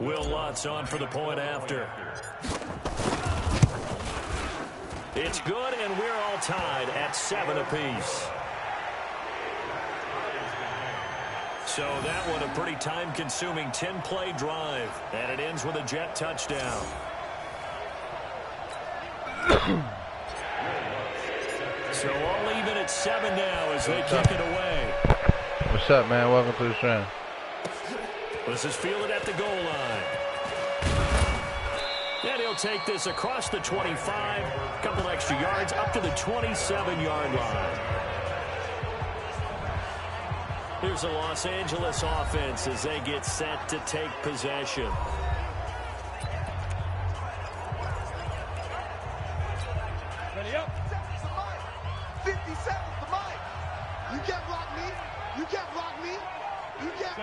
Will Lutz on for the point after. It's good, and we're all tied at 7 apiece. So that one a pretty time-consuming 10-play drive, and it ends with a Jet touchdown. So all even at 7 now as they kick it away. What's up, man? Welcome to the stream. This is fielded at the goal line. And he'll take this across the 25, a couple extra yards up to the 27-yard line. Here's the Los Angeles offense as they get set to take possession. Ready up. 57, the mic. You can't block me. You can't block me. You can't.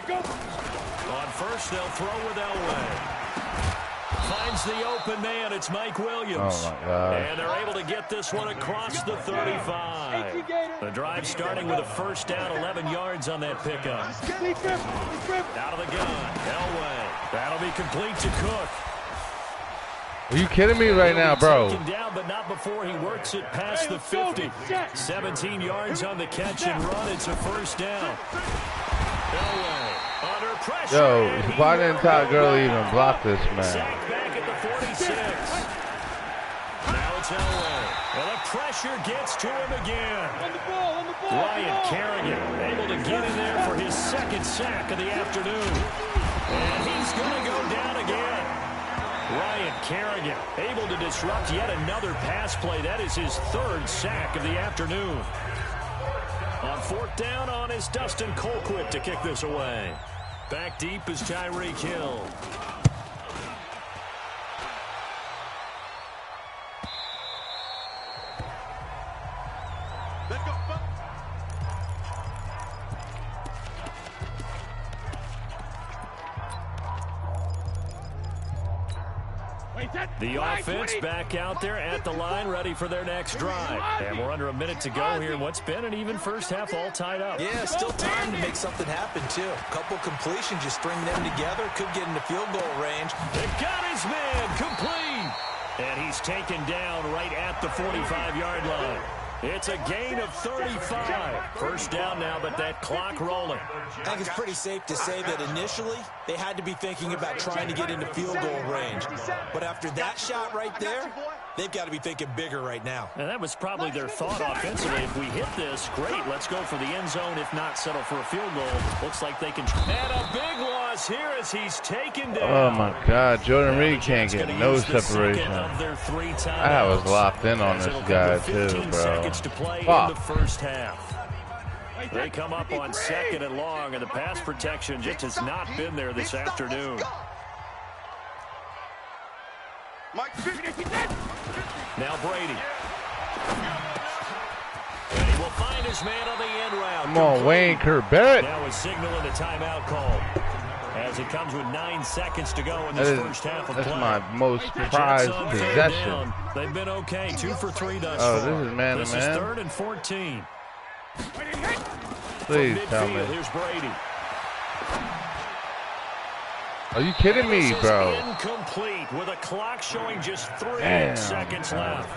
Go. On first, they'll throw with Elway. Finds the open man. It's Mike Williams. Oh, my God. And they're able to get this one across the 35. The drive starting with a first down, 11 yards on that pickup. Out of the gun, Elway. That'll be complete to Cook. Are you kidding me right now, bro? Taken down, but not before he works it past the 50. 17 yards on the catch and run. It's a first down. Elway under pressure. Yo, why didn't Todd Gurley even block this, man? Sacked back at the 46. Now it's Elway. And the pressure gets to him again. On the ball. Ryan Kerrigan able to get in there for his second sack of the afternoon. And he's going to go down again. Ryan Kerrigan able to disrupt yet another pass play. That is his third sack of the afternoon. On fourth down on is Dustin Colquitt to kick this away. Back deep is Tyreek Hill. Let's go. The offense back out there at the line, ready for their next drive. And we're under a minute to go here in what's been an even first half, all tied up. Yeah, still time to make something happen, too. A couple completions, you string them together, could get into field goal range. They got his man, complete. And he's taken down right at the 45-yard line. It's a gain of 35. First down now, but that clock rolling. I think it's pretty safe to say that initially they had to be thinking about trying to get into field goal range. But after that shot right there, they've got to be thinking bigger right now. And that was probably their thought offensively. If we hit this, great. Let's go for the end zone. If not, settle for a field goal. Looks like they can. And a big loss here as he's taken down. Oh, my God. Jordan Reed can't get no separation. I was locked in on this guy, too, bro. To play in the first half. They come up on second and long, and the pass protection just has not been there this afternoon. Now Brady. And he will find his man on the end round. Come on, Wayne Corbett. Now a signal and a timeout call. As it comes with 9 seconds to go in this first half of play. That's my most prized possession. They've been okay. 2 for 3 thus far. This is man-to-man. This is 3rd and 14. Please tell me. Here's Brady. Are you kidding me, bro? Incomplete with a clock showing just 3 seconds left.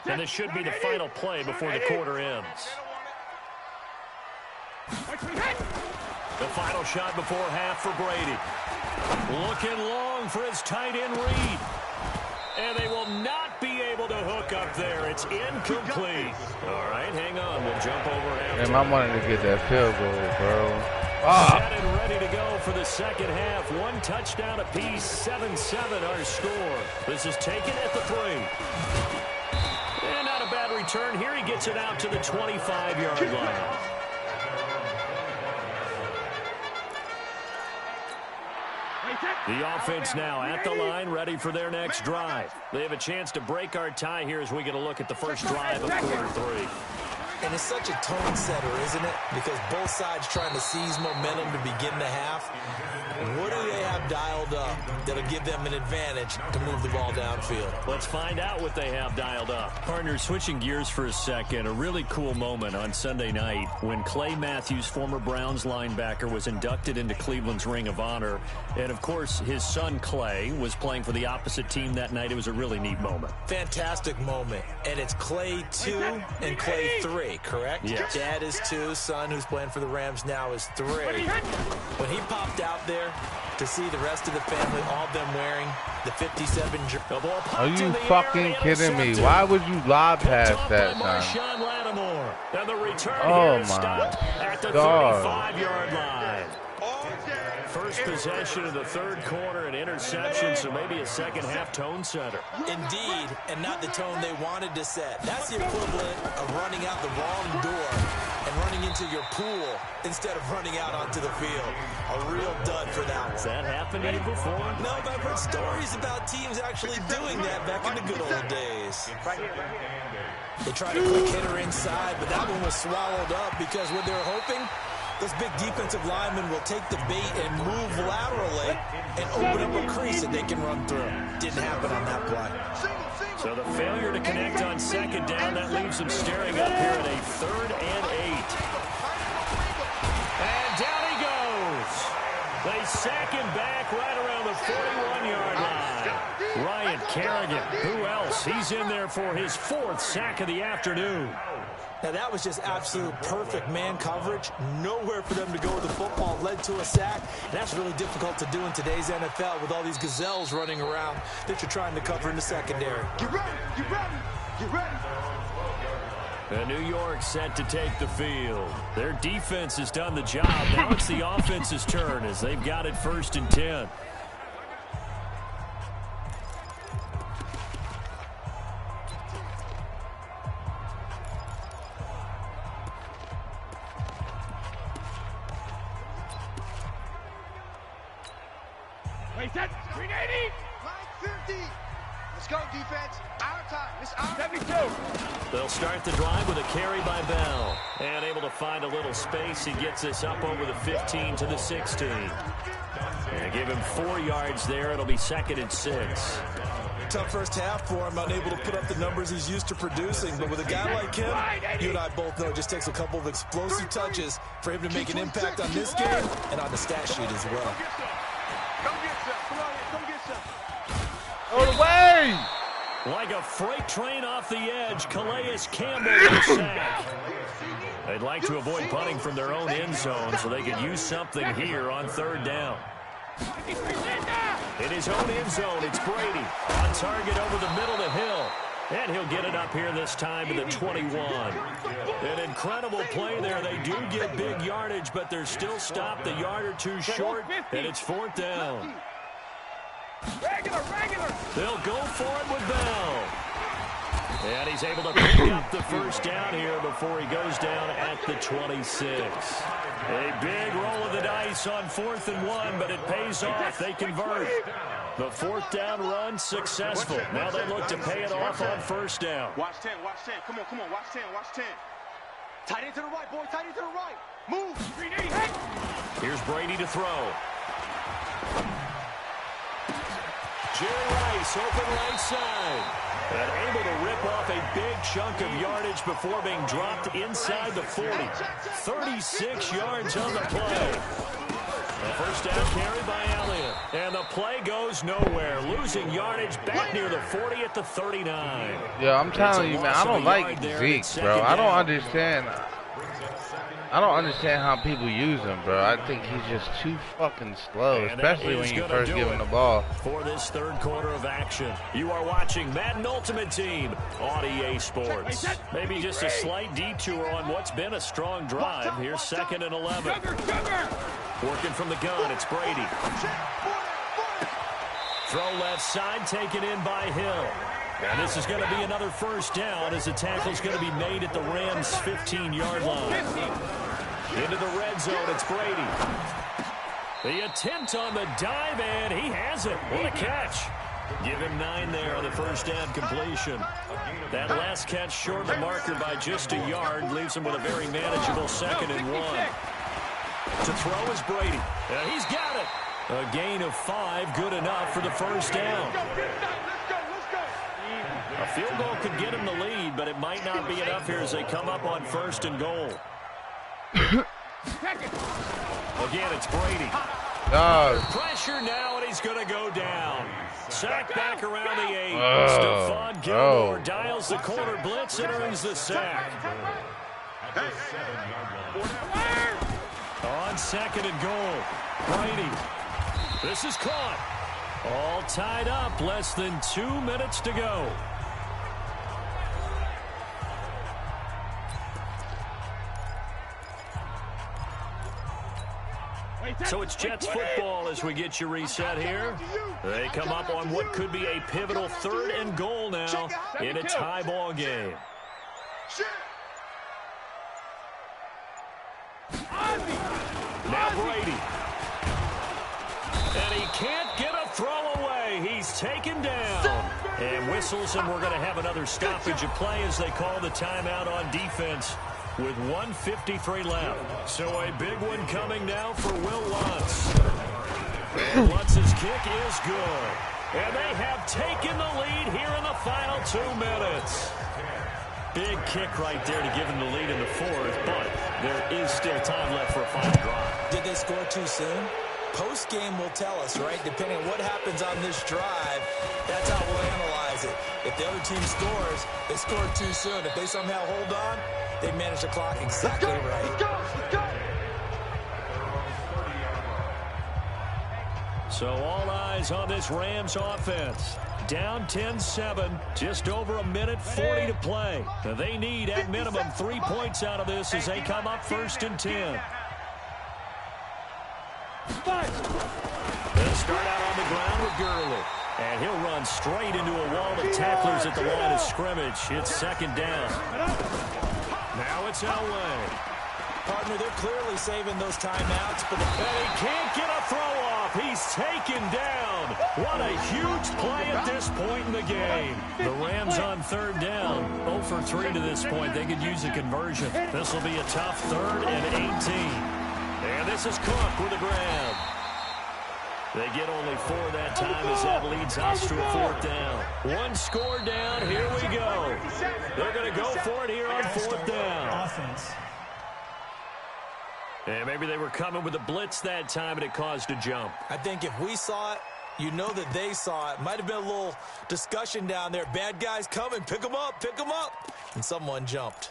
And this should be the final play before the quarter ends. The final shot before half for Brady. Looking long for his tight end Reed. And they will not be able to hook up there. It's incomplete. All right, hang on. We'll jump over after. Damn, I wanted to get that field goal, bro. Set and ready to go for the second half. 1 touchdown apiece, 7-7 our score. This is taken at the 3. And not a bad return. Here he gets it out to the 25-yard line. The offense now at the line, ready for their next drive. They have a chance to break our tie here as we get a look at the first drive of quarter 3. And it's such a tone setter, isn't it? Because both sides trying to seize momentum to begin the half. What do they have dialed up that'll give them an advantage to move the ball downfield? Let's find out what they have dialed up. Partner, switching gears for a second, a really cool moment on Sunday night when Clay Matthews, former Browns linebacker, was inducted into Cleveland's Ring of Honor. And, of course, his son Clay was playing for the opposite team that night. It was a really neat moment. Fantastic moment. And it's Clay 2 and Clay 3, correct? Yes. Dad is 2, son who's playing for the Rams now is 3. When he popped out there to see the rest of the family, all of them wearing the 57 jersey. Are you fucking kidding me? Why would you lob past that time? And the return oh my at the God. 35-yard line. First possession of the third quarter, an interception, so maybe a second-half tone setter. Indeed, and not the tone they wanted to set. That's the equivalent of running out the wrong door and running into your pool instead of running out onto the field. A real dud for that one. Has that happened to you before? No, but I've heard stories about teams actually doing that back in the good old days. They tried to quick hitter inside, but that one was swallowed up because what they were hoping, those big defensive linemen will take the bait and move laterally and open up a crease that they can run through. Didn't happen on that play. So the failure to connect on second down, that leaves them staring up here at a 3rd and 8. And down he goes. They sack him back right around the 41-yard line. Ryan Kerrigan, who else? He's in there for his 4th sack of the afternoon. Now, that was just absolute perfect man coverage. Nowhere for them to go with the football. Led to a sack. And that's really difficult to do in today's NFL with all these gazelles running around that you're trying to cover in the secondary. Get ready, get ready, get ready. And New York set to take the field. Their defense has done the job. Now it's the offense's turn as they've got it 1st and 10. Set. 380. 950. Let's go. defense. Our time. It's our 72. They'll start the drive with a carry by Bell. And able to find a little space. He gets this up over the 15 to the 16. And give him 4 yards there. It'll be 2nd and 6. Tough first half for him, unable to put up the numbers he's used to producing. But with a guy like him, you and I both know it just takes a couple of explosive touches for him to make an impact on this game and on the stat sheet as well. Come get some. Come on, come get some. All the way! Like a freight train off the edge, Calais Campbell with a sack. They'd like to avoid punting from their own end zone so they could use something here on 3rd down. In his own end zone, it's Brady. On target over the middle to Hill. And he'll get it up here this time to the 21. An incredible play there. They do get big yardage, but they're still stopped a yard or 2 short, and it's 4th down. They'll go for it with Bell. And he's able to pick up the 1st down here before he goes down at the 26. A big roll of the dice on 4th and 1, but it pays off. They convert. The 4th down run successful. Now they look to pay it off on 1st down. Watch 10, watch 10. Come on, watch 10, watch 10. Tight end to the right, boy, tight end to the right. Move. Here's Brady to throw. Jerry Rice, open right side. And able to rip off a big chunk of yardage before being dropped inside the 40. 36 yards on the play. The 1st down carry by Elliott. And the play goes nowhere. Losing yardage back near the 40 at the 39. Yeah, I'm telling you, man, I don't like Zeke, bro. I don't understand. I don't understand how people use him, bro. I think he's just too fucking slow, especially when you first give him the ball. For this 3rd quarter of action, you are watching Madden Ultimate Team on EA Sports. Maybe just a slight detour on what's been a strong drive. Here's 2nd and 11. Working from the gun, it's Brady. Throw left side, taken in by Hill. And this is going to be another 1st down as the tackle's going to be made at the Rams' 15-yard line. Into the red zone, it's Brady. The attempt on the dive, and he has it. What a catch. Give him 9 there on the 1st down completion. That last catch short of the marker by just a yard leaves him with a very manageable 2nd and 1. To throw is Brady. And he's got it. A gain of 5, good enough for the 1st down. A field goal could get him the lead, but it might not be enough here as they come up on 1st and goal. Again, it's Brady. Pressure now, and he's going to go down. Sack back around the 8. Stephon Gilmore dials the corner blitz and earns the sack. On 2nd and goal, Brady. This is caught. All tied up, less than 2 minutes to go. So it's Jets football as we get you reset here. They come up on what could be a pivotal 3rd and goal now in a tie ball game. Now Brady. And he can't get a throw away. He's taken down. And whistles, and we're going to have another stoppage of play as they call the timeout on defense with 1:53 left. So a big one coming now for Will Lutz. And Lutz's kick is good. And they have taken the lead here in the final 2 minutes. Big kick right there to give him the lead in the 4th, but there is still time left for a final drive. Did they score too soon? Post-game will tell us, right? Depending on what happens on this drive, that's how we'll analyze it. If the other team scores, they scored too soon. If they somehow hold on, they manage the clock exactly right. Let's go. So all eyes on this Rams offense. Down 10-7, just over 1:40 to play. Now they need at minimum 3 points out of this as they come up 1st and 10. They'll start out on the ground with Gurley. And he'll run straight into a wall of tacklers at the line of scrimmage. It's 2nd down. Now it's Elway. Partner, they're clearly saving those timeouts, but he can't get a throw off. He's taken down. What a huge play at this point in the game. The Rams on third down. 0 for 3 to this point. They could use a conversion. This will be a tough 3rd and 18. And this is Cook with a grab. They get only 4 that time as that leads us to a 4th down. 1 score down. Here we go. They're going to go for it here on 4th down. Offense. And maybe they were coming with a blitz that time, and it caused a jump. I think if we saw it, you know that they saw it. Might have been a little discussion down there. Bad guys coming. Pick them up. Pick them up. And someone jumped.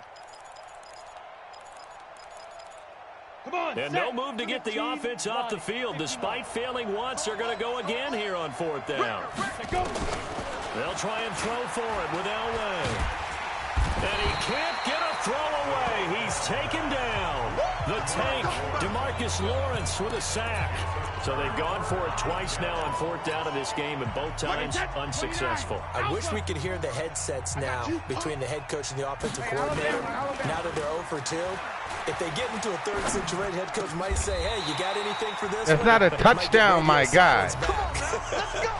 And no move to get the offense off the field. Despite failing once, they're going to go again here on 4th down. They'll try and throw for it with Elway. And he can't get a throw away. He's taken down. The tank, DeMarcus Lawrence with a sack. So they've gone for it twice now on 4th down of this game, and both times unsuccessful. I wish we could hear the headsets now between the head coach and the offensive coordinator. Now that they're 0 for 2. If they get into a 3rd situation, head coach might say, hey, you got anything for this? That's not a touchdown, my guy.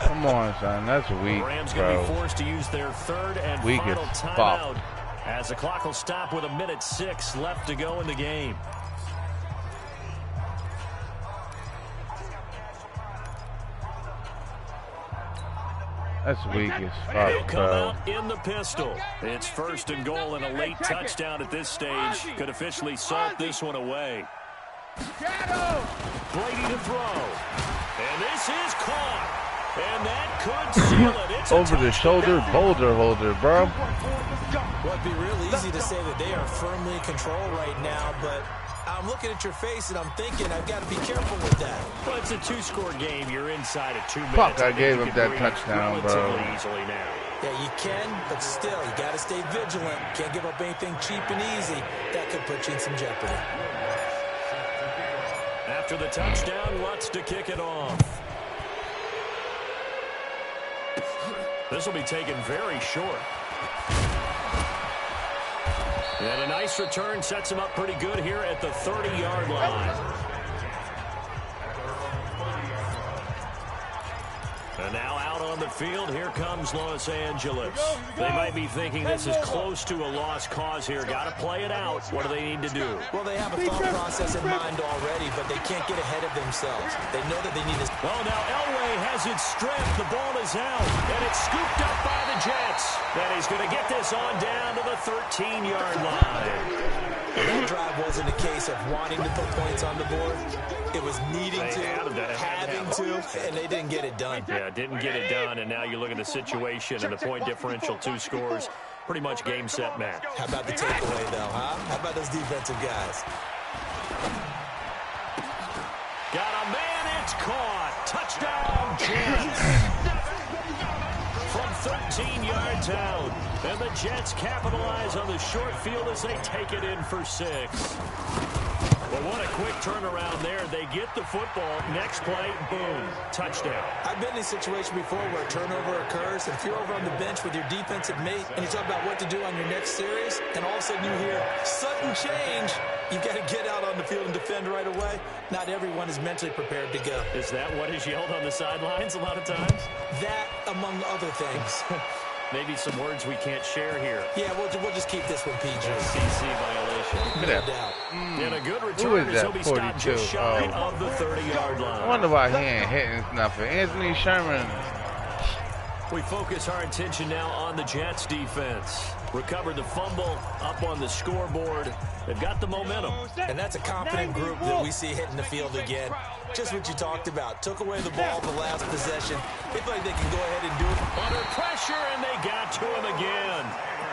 Come on, son. That's weak, the Rams bro. going to be forced to use their 3rd and Weak final as fuck. timeout as the clock will stop with 1:06 left to go in the game. That's weak as He'll fuck, come bro. out in the pistol. It's 1st and goal, and a late touchdown at this stage could officially salt this one away. Brady to throw. And this is caught. And that could seal it. It's Over the shoulder boulder holder, bro. Well, it'd be real easy to say that they are firmly in control right now, but I'm looking at your face and I'm thinking I've got to be careful with that. Well, it's a 2-score game. You're inside of 2 minutes. Fuck, I think gave you him can that breathe touchdown, bro. relatively easily now. Yeah, you can, but still, you got to stay vigilant. Can't give up anything cheap and easy. That could put you in some jeopardy. After the touchdown, Lutz to kick it off. This will be taken very short. And a nice return sets him up pretty good here at the 30-yard line. And now out on the field, here comes Los Angeles. They might be thinking this is close to a lost cause here. Got to play it out. What do they need to do? Well, they have a thought process in mind already, but they can't get ahead of themselves. They know that they need to... Well, now Elway has it stripped. The ball is out, and it's scooped up by the Jets. And he's going to get this on down to the 13-yard line. That drive wasn't a case of wanting to put points on the board. It was needing to, having to, and they didn't get it done. Yeah, didn't get it done, and now you look at the situation and the point differential, 2 scores, pretty much game, set, match. How about the takeaway, though, huh? How about those defensive guys? Got a man, it's caught. Touchdown, Jets. From 13 yards out. And the Jets capitalize on the short field as they take it in for 6. Well, what a quick turnaround there. They get the football. Next play, boom, touchdown. I've been in a situation before where a turnover occurs, and if you're over on the bench with your defensive mate and you talk about what to do on your next series, and all of a sudden you hear sudden change, you've got to get out on the field and defend right away. Not everyone is mentally prepared to go. Is that what is yelled on the sidelines a lot of times? That, among other things. Maybe some words we can't share here. Yeah, we'll just keep this one PG. FCC violation. No doubt. And a good Who return is as that, he'll be stopped 42? just shy of the 30-yard line. I wonder why he ain't hitting nothing. Anthony Sherman. We focus our attention now on the Jets defense. Recovered the fumble up on the scoreboard. They've got the momentum. And that's a confident group that we see hitting the field again. Just what you talked about. Took away the ball the last possession. They feel like they can go ahead and do it. Under pressure, and they got to him again.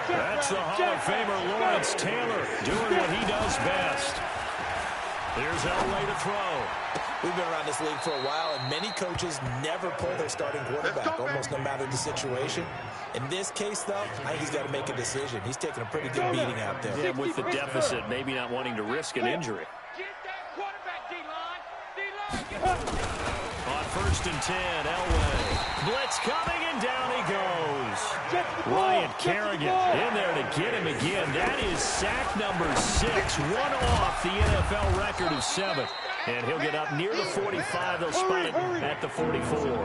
That's the Hall of Famer Lawrence Taylor doing what he does best. Here's Elway to throw. We've been around this league for a while, and many coaches never pull their starting quarterback, almost no matter the situation. In this case, though, I think he's got to make a decision. He's taking a pretty good beating out there. Yeah, with the deficit, maybe not wanting to risk an injury. Get that quarterback, D-line. D-line, On 1st and 10, Elway. Blitz coming, and down he goes. Ryan Kerrigan in there to get him again. That is sack number 6, one off the NFL record of 7. And he'll get up near the 45. They'll spot it at the 44. 1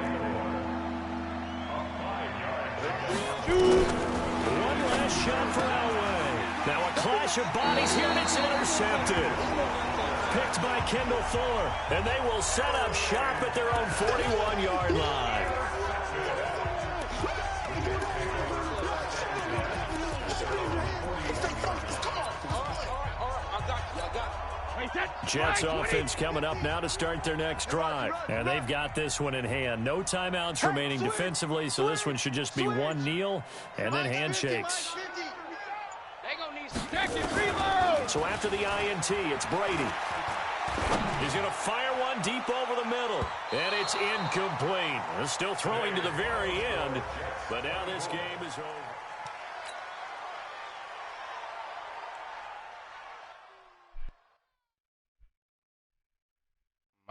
last shot for Elway. Now a clash of bodies here, and it's intercepted. Picked by Kendall Fuller, and they will set up shop at their own 41-yard line. Jets offense coming up now to start their next drive. And they've got this one in hand. No timeouts remaining defensively, so this one should just be one kneel and then handshakes. So after the INT, it's Brady. He's going to fire one deep over the middle. And it's incomplete. They're still throwing to the very end. But now this game is over.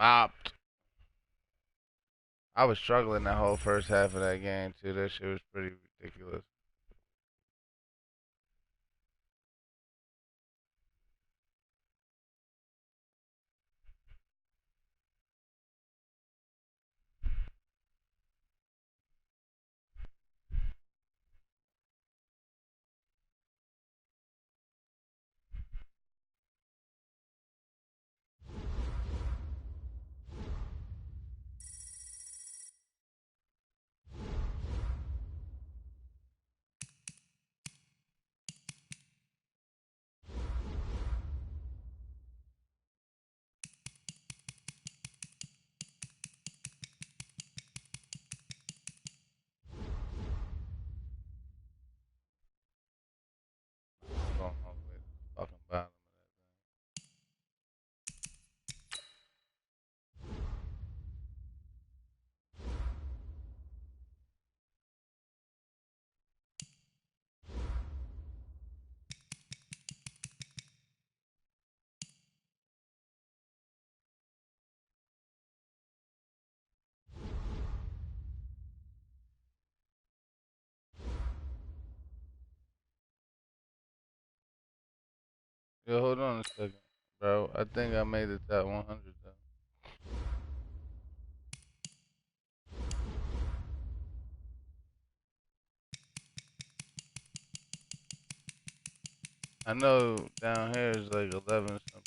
Mopped. I was struggling that whole first half of that game, too. That shit was pretty ridiculous. Going all the way to the fucking bottom. Yo, hold on a second, bro. I think I made the top 100, though. I know down here is like 11 something.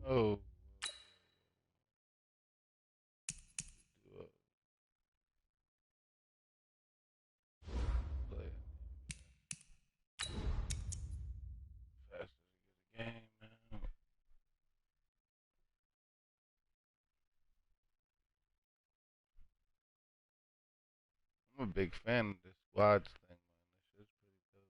Oh. Play faster to get a game, man. I'm a big fan of this squads thing, man. This shit's pretty dope.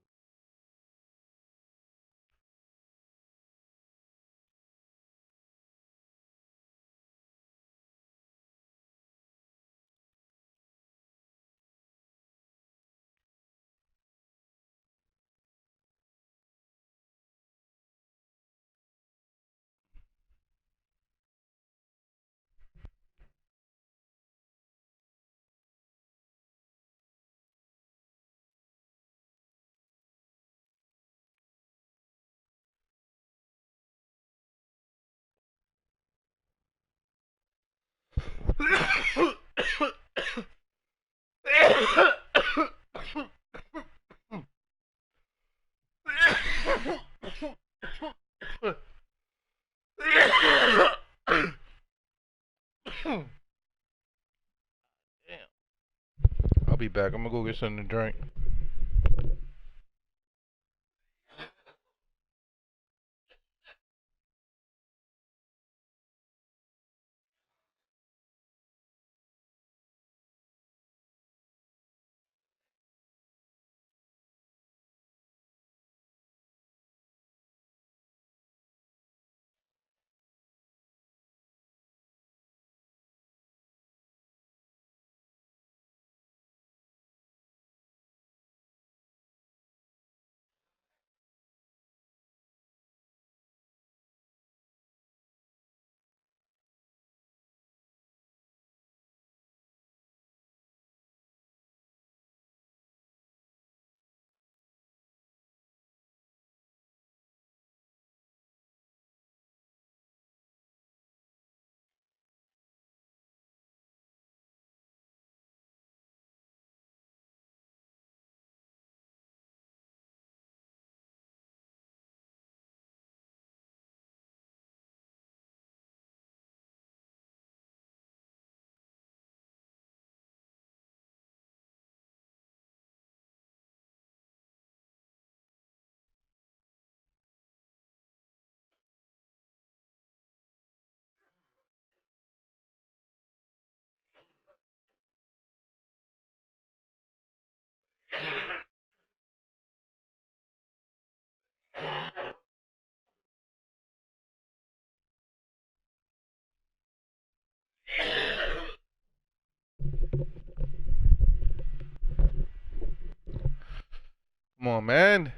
I'll be back. I'm gonna go get something to drink. Come on, man.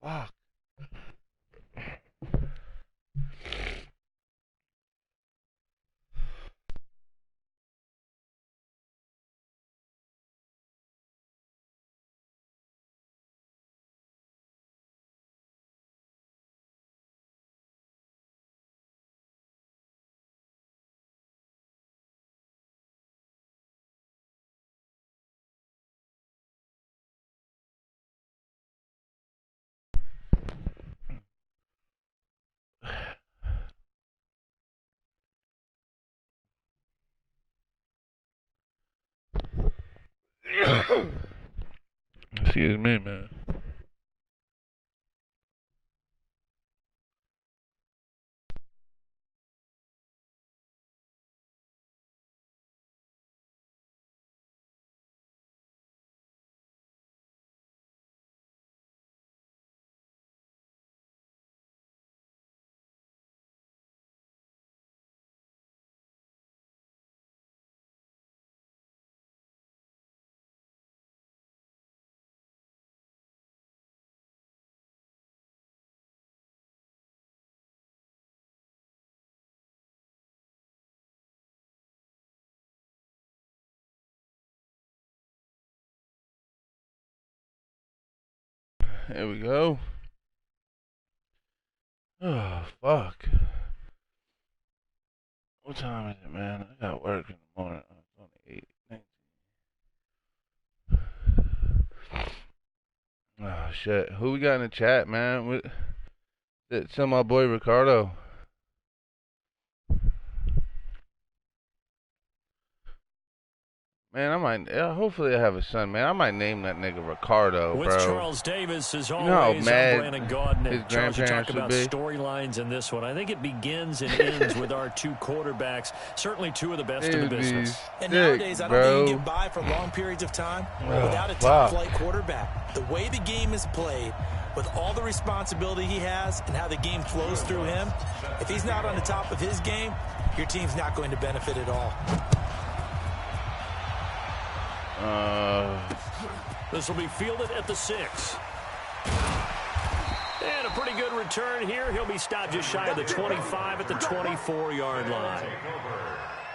Fuck. Excuse me, man. Here we go. Oh, fuck. What time is it, man? I got work in the morning. It's only 8:19. Oh, shit. Who we got in the chat, man? It's my boy Ricardo. Man, I might. Hopefully, I have a son, man. I might name that nigga Ricardo, With bro. Charles Davis, as always, You know how I'm mad Brandon Gaudin. his Charles, you talk grandparents about would be? storylines in this one. I think it begins and ends with our two quarterbacks. Certainly two of the best in the business. And nowadays, I don't think you can get by for long periods of time without a top-flight quarterback. The way the game is played, with all the responsibility he has and how the game flows through him, if he's not on the top of his game, your team's not going to benefit at all. This will be fielded at the 6. And a pretty good return here. He'll be stopped just shy of the 25 at the 24-yard line.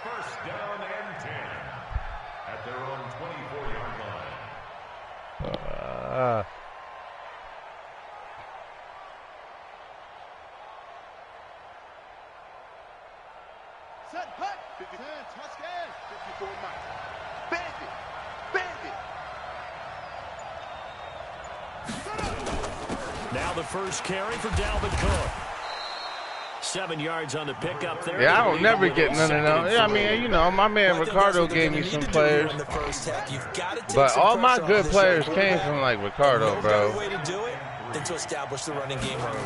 First down and 10 at their own 24-yard line. Set, hut, 50, touchdown, 54 miles. Bandit, bandit. Now the first carry for Dalvin Cook. 7 yards on the pickup there. Yeah, I don't never get none of them. Yeah, I mean, you know, my man Ricardo gave me some players. But all my good players came from, like, Ricardo, bro. Than to establish the running game early.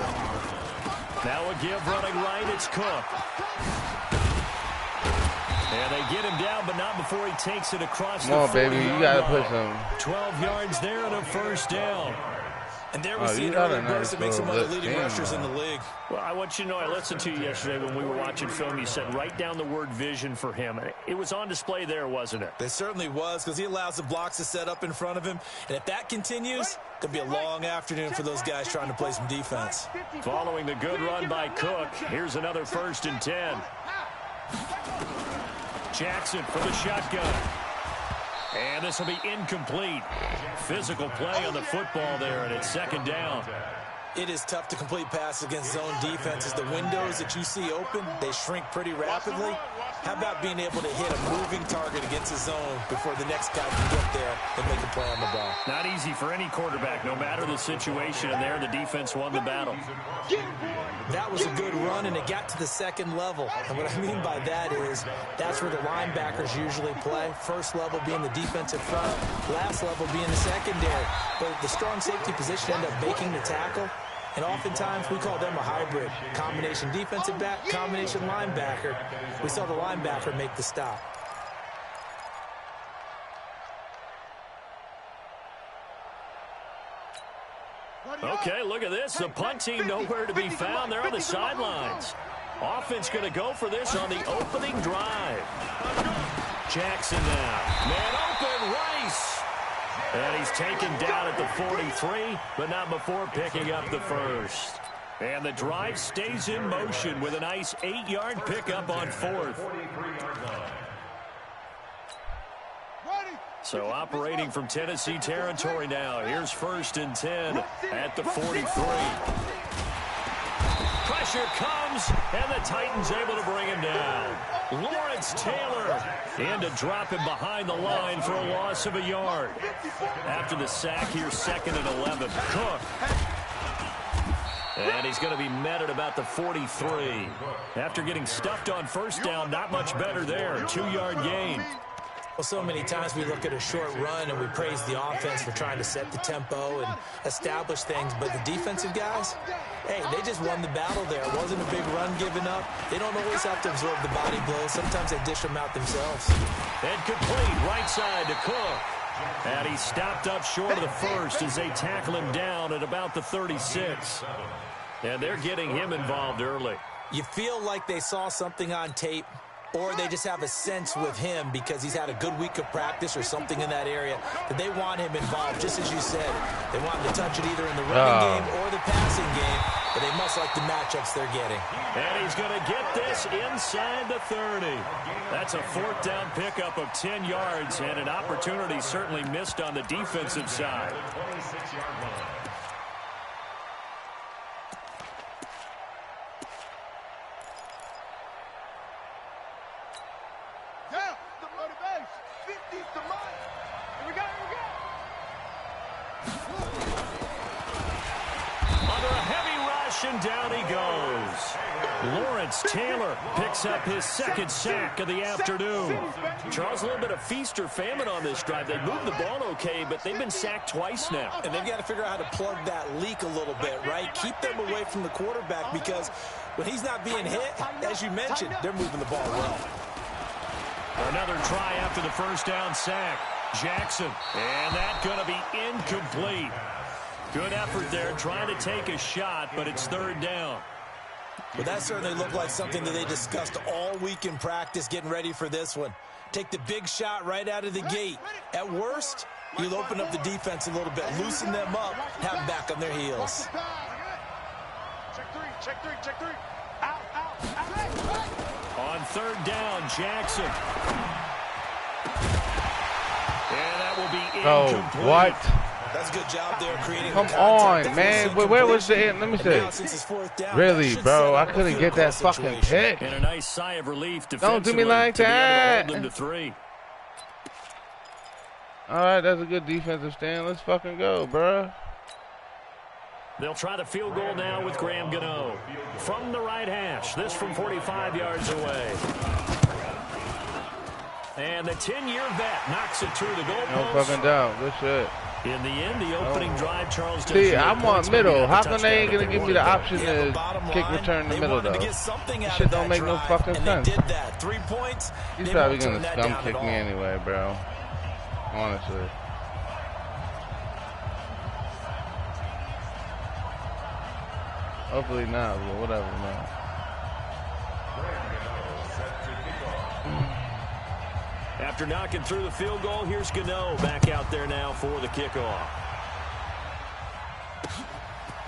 Now a give running right, it's Cook. And they get him down, but not before he takes it across the 40-yard line. Come on, baby, you got to put some. 12 yards there and a first down. And there we see an early burst that makes him one of the leading rushers in the league. Well, I want you to know, I listened to you yesterday when we were watching film. You said write down the word vision for him. It was on display there, wasn't it? It certainly was, because he allows the blocks to set up in front of him. And if that continues, could be a long afternoon for those guys trying to play some defense. Following the good run by Cook, here's another 1st and 10. Jackson from the shotgun. And this will be incomplete. Physical play on the football there, and it's 2nd down. It is tough to complete passes against zone defenses. The windows that you see open, they shrink pretty rapidly. How about being able to hit a moving target against a zone before the next guy can get there and make a play on the ball? Not easy for any quarterback, no matter the situation, and there the defense won the battle. That was a good run, and it got to the 2nd level. And what I mean by that is that's where the linebackers usually play. First level being the defensive front, last level being the secondary. But the strong safety position ended up making the tackle. And oftentimes we call them a hybrid. Combination defensive back, combination linebacker. We saw the linebacker make the stop. Okay, look at this. The punt team nowhere to be found. They're on the sidelines. Offense going to go for this on the opening drive. Jackson now. Man open, Rice. And he's taken down at the 43, but not before picking up the 1st. And the drive stays in motion with a nice 8-yard pickup on 4th. So operating from Tennessee territory now. Here's 1st and 10 at the 43. Pressure comes, and the Titans able to bring him down. Lawrence Taylor in to drop him behind the line for a loss of a yard. After the sack, here's 2nd and 11. Cook. And he's going to be met at about the 43. After getting stuffed on 1st down, not much better there. 2-yard gain. Well, so many times we look at a short run and we praise the offense for trying to set the tempo and establish things. But the defensive guys, hey, they just won the battle there. It wasn't a big run given up. They don't always have to absorb the body blows. Sometimes they dish them out themselves. And complete right side to Cook. And he stopped up short of the 1st as they tackle him down at about the 36. And they're getting him involved early. You feel like they saw something on tape, or they just have a sense with him because he's had a good week of practice or something in that area that they want him involved. Just as you said, they want him to touch it either in the running game or the passing game, but they must like the matchups they're getting. And he's going to get this inside the 30. That's a 4th down pickup of 10 yards and an opportunity certainly missed on the defensive side. And down he goes. Lawrence Taylor picks up his 2nd sack of the afternoon. Charles, a little bit of feast or famine on this drive. They moved the ball okay, but they've been sacked twice now. And they've got to figure out how to plug that leak a little bit, right? Keep them away from the quarterback because when he's not being hit, as you mentioned, they're moving the ball well. Another try after the 1st down sack. Jackson, and that's going to be incomplete. Good effort there, trying to take a shot, but it's 3rd down. Well, that certainly looked like something that they discussed all week in practice, getting ready for this one. Take the big shot right out of the gate. At worst, you'll open up the defense a little bit, loosen them up, have them back on their heels. Check three. Out. On 3rd down, Jackson. And that will be incomplete. Oh, what? That's a good job there creating. Come on, man. Where was the end? Let me see. Really, bro? I couldn't get that fucking pick. And a nice sigh of relief. Don't do me like that. To hold them to 3. All right, that's a good defensive stand. Let's fucking go, bro. They'll try the field goal now with Graham Gano. From the right hash, this from 45 yards away. And the 10-year vet knocks it through the goalpost. No fucking doubt. Good shit. In the end, the opening drive, Charles. See, I'm on middle. How come they ain't going to give me the option to kick return in the middle, though? This shit don't make no fucking sense. He's probably going to scum kick me anyway, bro. Honestly. Hopefully not, but whatever, man. After knocking through the field goal, here's Gano back out there now for the kickoff.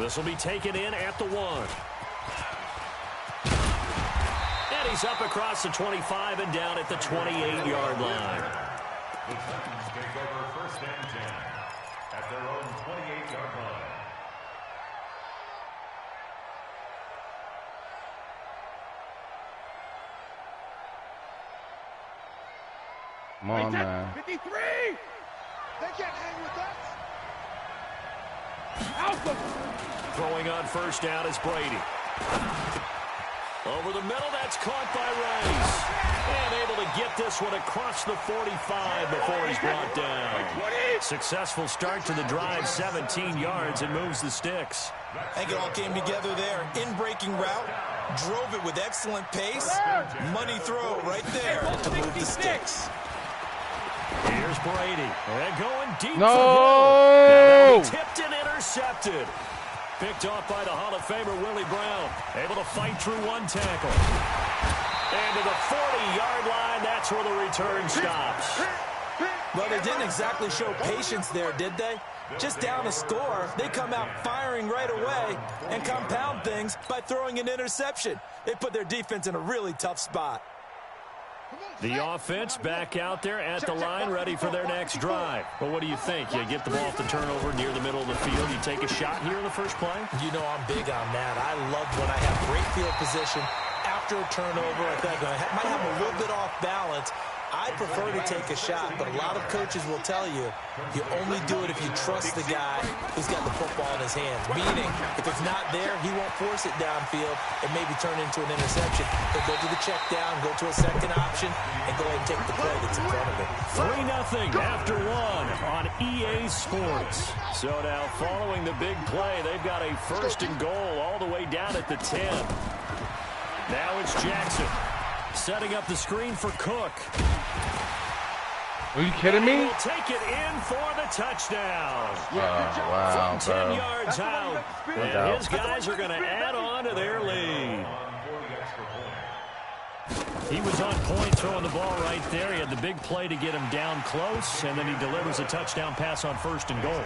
This will be taken in at the 1. And he's up across the 25 and down at the 28-yard line. The Titans take over 1st and 10 at their own 28-yard line. Come on, man. 53! They can't hang with us. Alpha. Throwing on 1st down is Brady. Over the middle, that's caught by Rice. And able to get this one across the 45 before he's brought down. Successful start to the drive, 17 yards, and moves the sticks. I think it all came together there. In-breaking route, drove it with excellent pace. Money throw right there to move the sticks. Here's Brady. And going deep. No! Now tipped and intercepted. Picked off by the Hall of Famer Willie Brown. Able to fight through one tackle. And to the 40-yard line, that's where the return stops. Well, they didn't exactly show patience there, did they? Just down a score, they come out firing right away and compound things by throwing an interception. They put their defense in a really tough spot. The offense back out there at the line, ready for their next drive. But what do you think? You get the ball off the turnover near the middle of the field. You take a shot here in the first play? You know I'm big on that. I love when I have great field position after a turnover. I think I might have a little bit off balance. I prefer to take a shot, but a lot of coaches will tell you, you only do it if you trust the guy who's got the football in his hands. Meaning, if it's not there, he won't force it downfield and maybe turn into an interception. He'll go to the check down, go to a second option, and go ahead and take the play that's in front of him. 3-0 after 1 on EA Sports. So now following the big play, they've got a 1st and goal all the way down at the 10. Now it's Jackson. Setting up the screen for Cook. Are you kidding me? He'll take it in for the touchdown. Wow, From 10 bro. yards out. And his guys are going to add on to their lead. He was on point throwing the ball right there. He had the big play to get him down close, and then he delivers a touchdown pass on 1st and goal.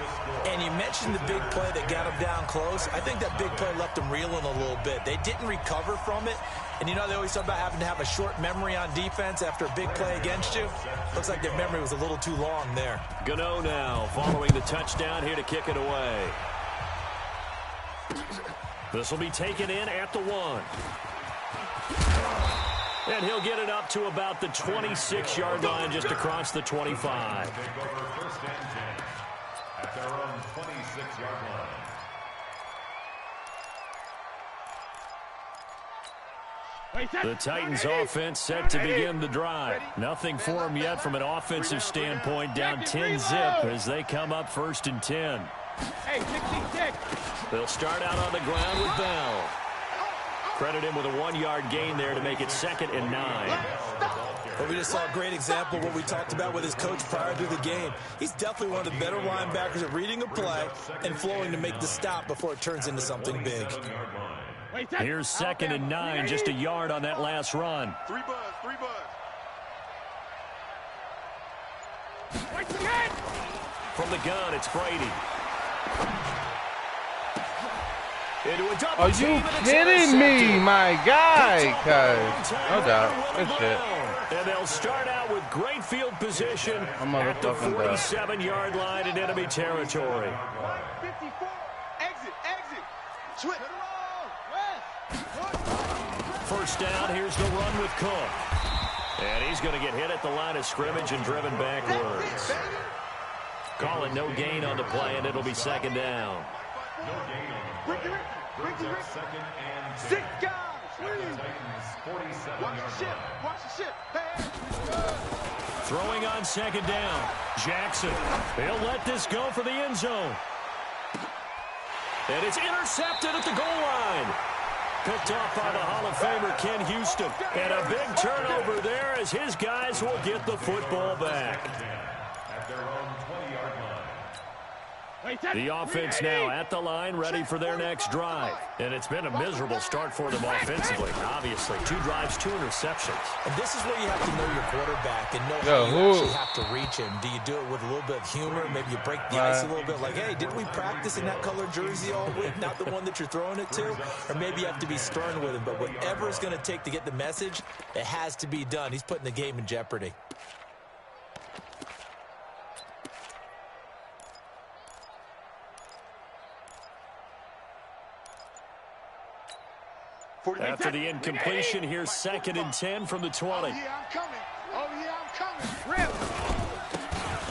And you mentioned the big play that got him down close. I think that big play left him reeling a little bit. They didn't recover from it. And you know they always talk about having to have a short memory on defense after a big play against you. Looks like their memory was a little too long there. Gano now following the touchdown here to kick it away. This will be taken in at the 1. And he'll get it up to about the 26-yard line just across the 25. Take over 1st and 10 at their own 26-yard line. The Titans offense set to begin the drive. Nothing for them yet from an offensive standpoint. Down 10-zip as they come up 1st and 10. Hey, 66. They'll start out on the ground with Bell. Credit him with a 1-yard gain there to make it 2nd and 9. Well, we just saw a great example of what we talked about with his coach prior to the game. He's definitely one of the better linebackers at reading a play and flowing to make the stop before it turns into something big. Here's 2nd and 9, just a yard on that last run. 3 buzz, 3 buzz. From the gun, it's Brady. Into a double Are you team, and it's kidding me, intercepted. my guy? It's Cuz, all no doubt. Willie Good shit. Brown. And they'll start out with great field position I'm at the motherfucking done. 47-yard line in enemy territory. 54. Exit, exit. Switch. 1st down, here's the run with Cook. And he's going to get hit at the line of scrimmage and driven backwards. Call it no gain on the play, and it'll be 2nd down. Second and 10. 6 guys. Titans 47 yards. Watch the ship. Hey. Throwing on second down. Jackson. He'll let this go for the end zone. And it's intercepted at the goal line. Picked off by the Hall of Famer Ken Houston. And a big turnover there as his guys will get the football back. At their own 20-yard line. The offense now at the line, ready for their next drive. And it's been a miserable start for them offensively. Obviously, 2 drives, 2 interceptions. And this is where you have to know your quarterback and know how you actually have to reach him. Do you do it with a little bit of humor? Maybe you break the ice a little bit like, hey, didn't we practice in that color jersey all week? Not the one that you're throwing it to? Or maybe you have to be stern with him. But whatever it's going to take to get the message, it has to be done. He's putting the game in jeopardy. After the incompletion, here's 2nd and 10 from the 20. Oh, yeah, I'm coming. Oh, yeah, I'm coming. Rip.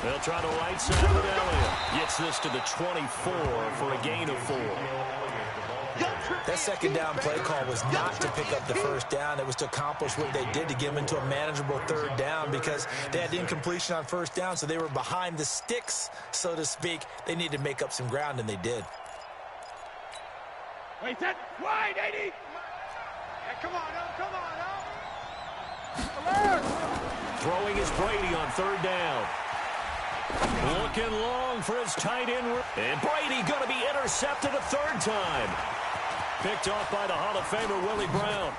They'll try to right side with Elliott. Gets this to the 24 for a gain of 4. That second down play call was not to pick up the first down. It was to accomplish what they did to get them into a manageable 3rd down because they had incompletion on 1st down, so they were behind the sticks, so to speak. They needed to make up some ground, and they did. Wait, that wide, 80. Hey, come on, come on, Throwing is Brady on 3rd down. Looking long for his tight end. And Brady going to be intercepted a 3rd time. Picked off by the Hall of Famer, Willie Brown.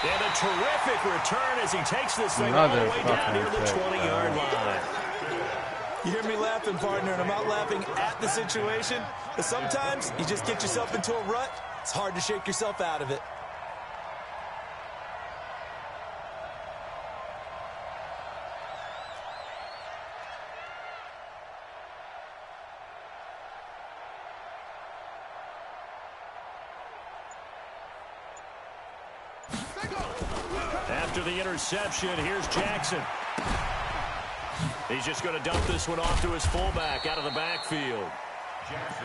And a terrific return as he takes this thing all the way down near the 20-yard line. You hear me laughing, partner, and I'm not laughing at the situation. But sometimes you just get yourself into a rut. It's hard to shake yourself out of it. After the interception, here's Jackson. He's just going to dump this one off to his fullback out of the backfield.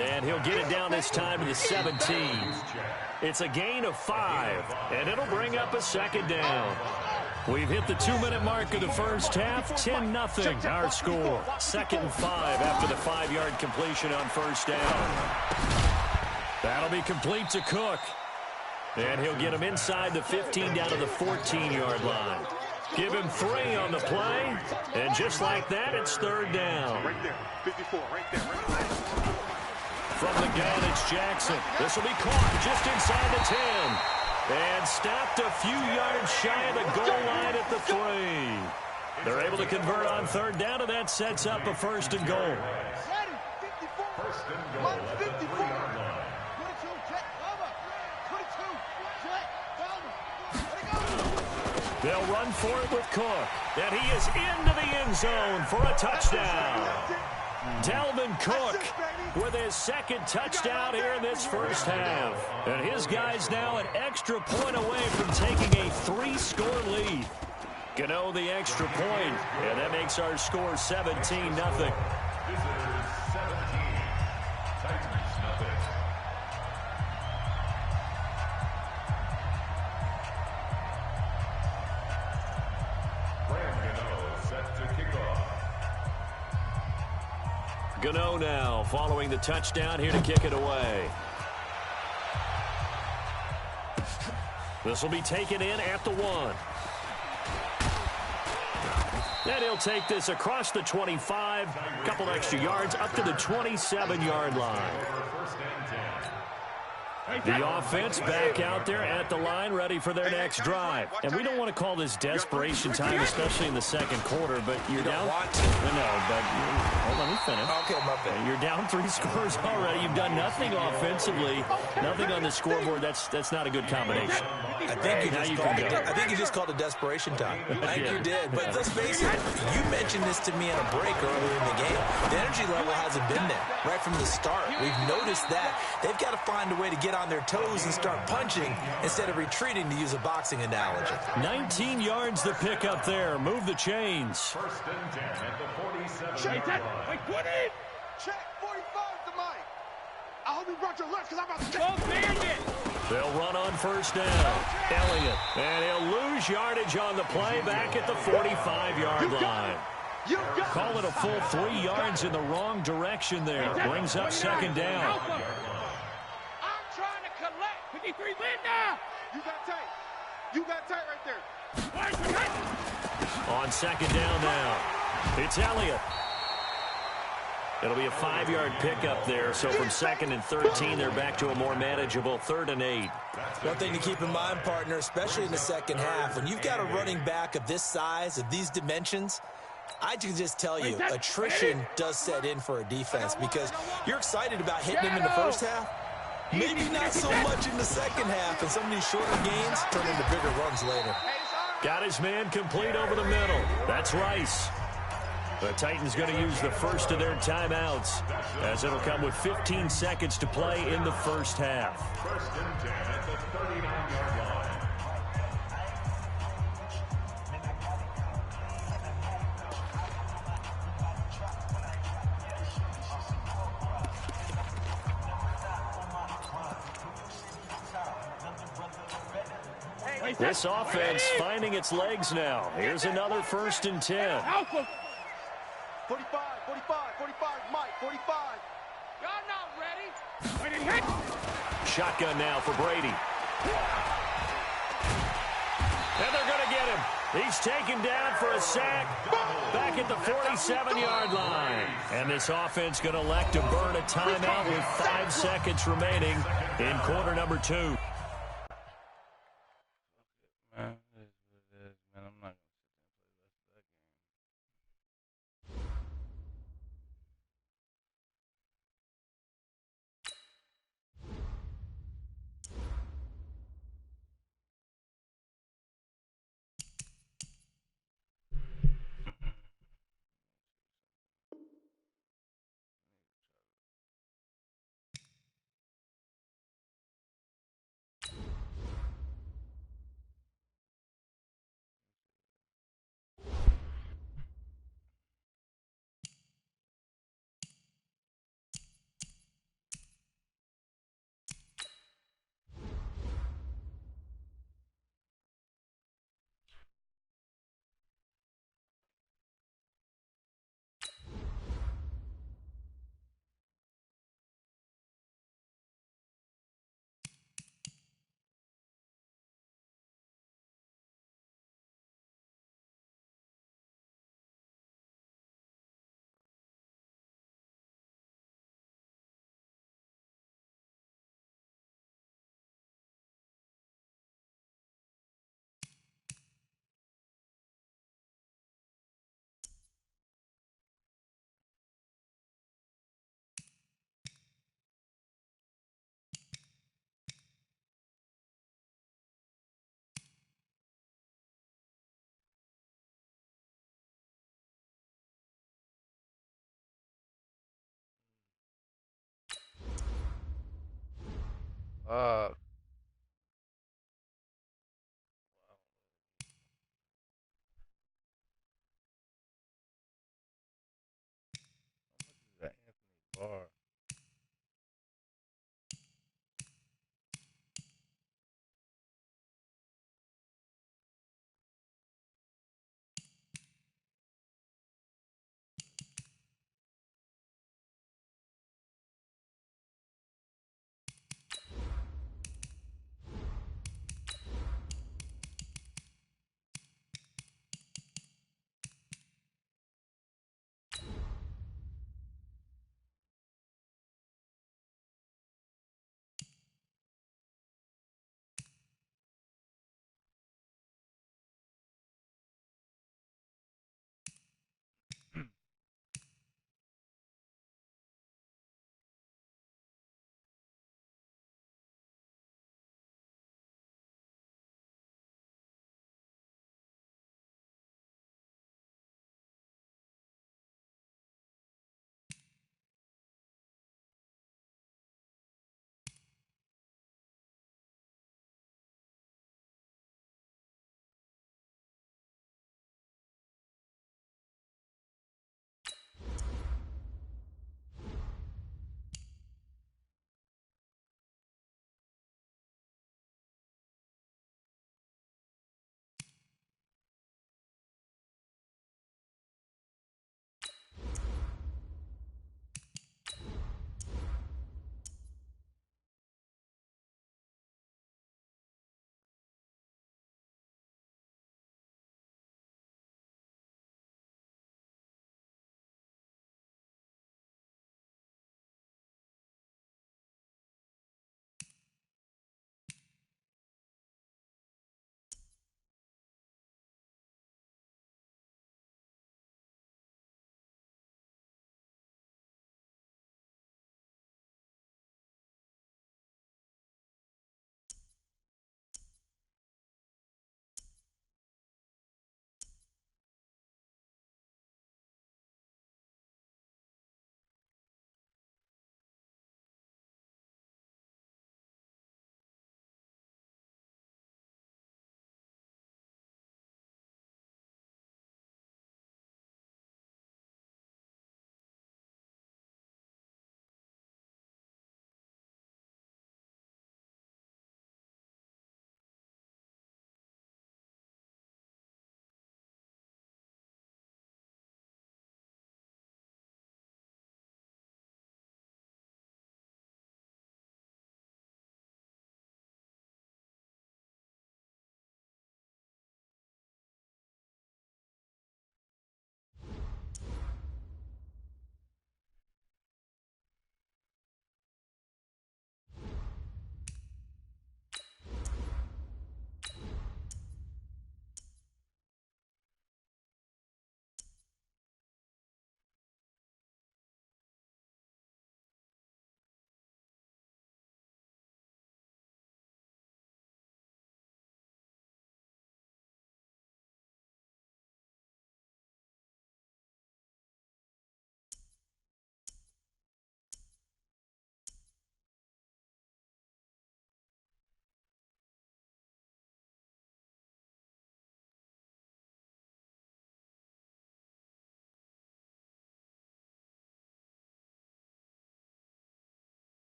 And he'll get it down this time to the 17. It's a gain of 5, and it'll bring up a 2nd down. We've hit the 2-minute mark of the first half. 10-0 our score. 2nd and 5 after the 5-yard completion on 1st down. That'll be complete to Cook. And he'll get him inside the 15 down to the 14-yard line. Give him 3 on the play. And just like that, it's 3rd down. Right there, 54, right there. From the gun, it's Jackson. This will be caught just inside the 10. And stopped a few yards shy of the goal line at the 3. They're able to convert on 3rd down, and that sets up a 1st and goal. First and goal at the 3-yard line. They'll run for it with Cook. And he is into the end zone for a touchdown. Dalvin Cook with his 2nd touchdown here in this first half. And his guys now an extra point away from taking a 3-score lead. Gano the extra point, and that makes our score 17-0. Visitors 17. Titans 0. Gano now following the touchdown here to kick it away. This will be taken in at the 1. And he'll take this across the 25, a couple extra yards up to the 27-yard line. The offense back out there at the line, ready for their next drive. And we don't want to call this desperation time, especially in the 2nd quarter, but you're down. No, but hold on, let me finish. Okay, my bad. You're down 3 scores already. You've done nothing offensively, nothing on the scoreboard. That's not a good combination. I think you just called it desperation time. I think you did. But let's face it, you mentioned this to me in a break earlier in the game. The energy level hasn't been there right from the start. We've noticed that. They've got to find a way to get on their toes and start punching instead of retreating, to use a boxing analogy. 19 yards to pick up there. Move the chains. 1st and 10 at the 47. Check that. Like, what in? Check 45 to Mike. I hope you brought your lunch because I'm about to Go Bandit! They'll run on first down. Elliott. And he'll lose yardage on the play back at the 45-yard line. Call it a full 3 yards in the wrong direction there. Brings up second down. I'm trying to collect. 53 win now. You got tight. You got tight right there. On second down now. It's Elliott. It'll be a 5-yard pickup there. So from 2nd and 13, they're back to a more manageable 3rd and 8. One thing to keep in mind, partner, especially in the second half, when you've got a running back of this size, of these dimensions, I can just tell you, attrition does set in for a defense because you're excited about hitting him in the first half. Maybe not so much in the second half, and some of these shorter gains turn into bigger runs later. Got his man complete over the middle. That's Rice. The Titans going to use the first of their timeouts as it'll come with 15 seconds to play in the first half. 1st and 10 at the 39-yard line. This offense finding its legs now. Here's another 1st and 10. 45, 45, Mike, 45. Y'all not ready. Shotgun now for Brady. And they're going to get him. He's taken down for a sack back at the 47-yard line. And this offense going to elect to burn a timeout with 5 seconds remaining in quarter number 2. Man, it is what it is, man. I'm not gonna sit there and play the rest of that game. Fuck. That Anthony Barr.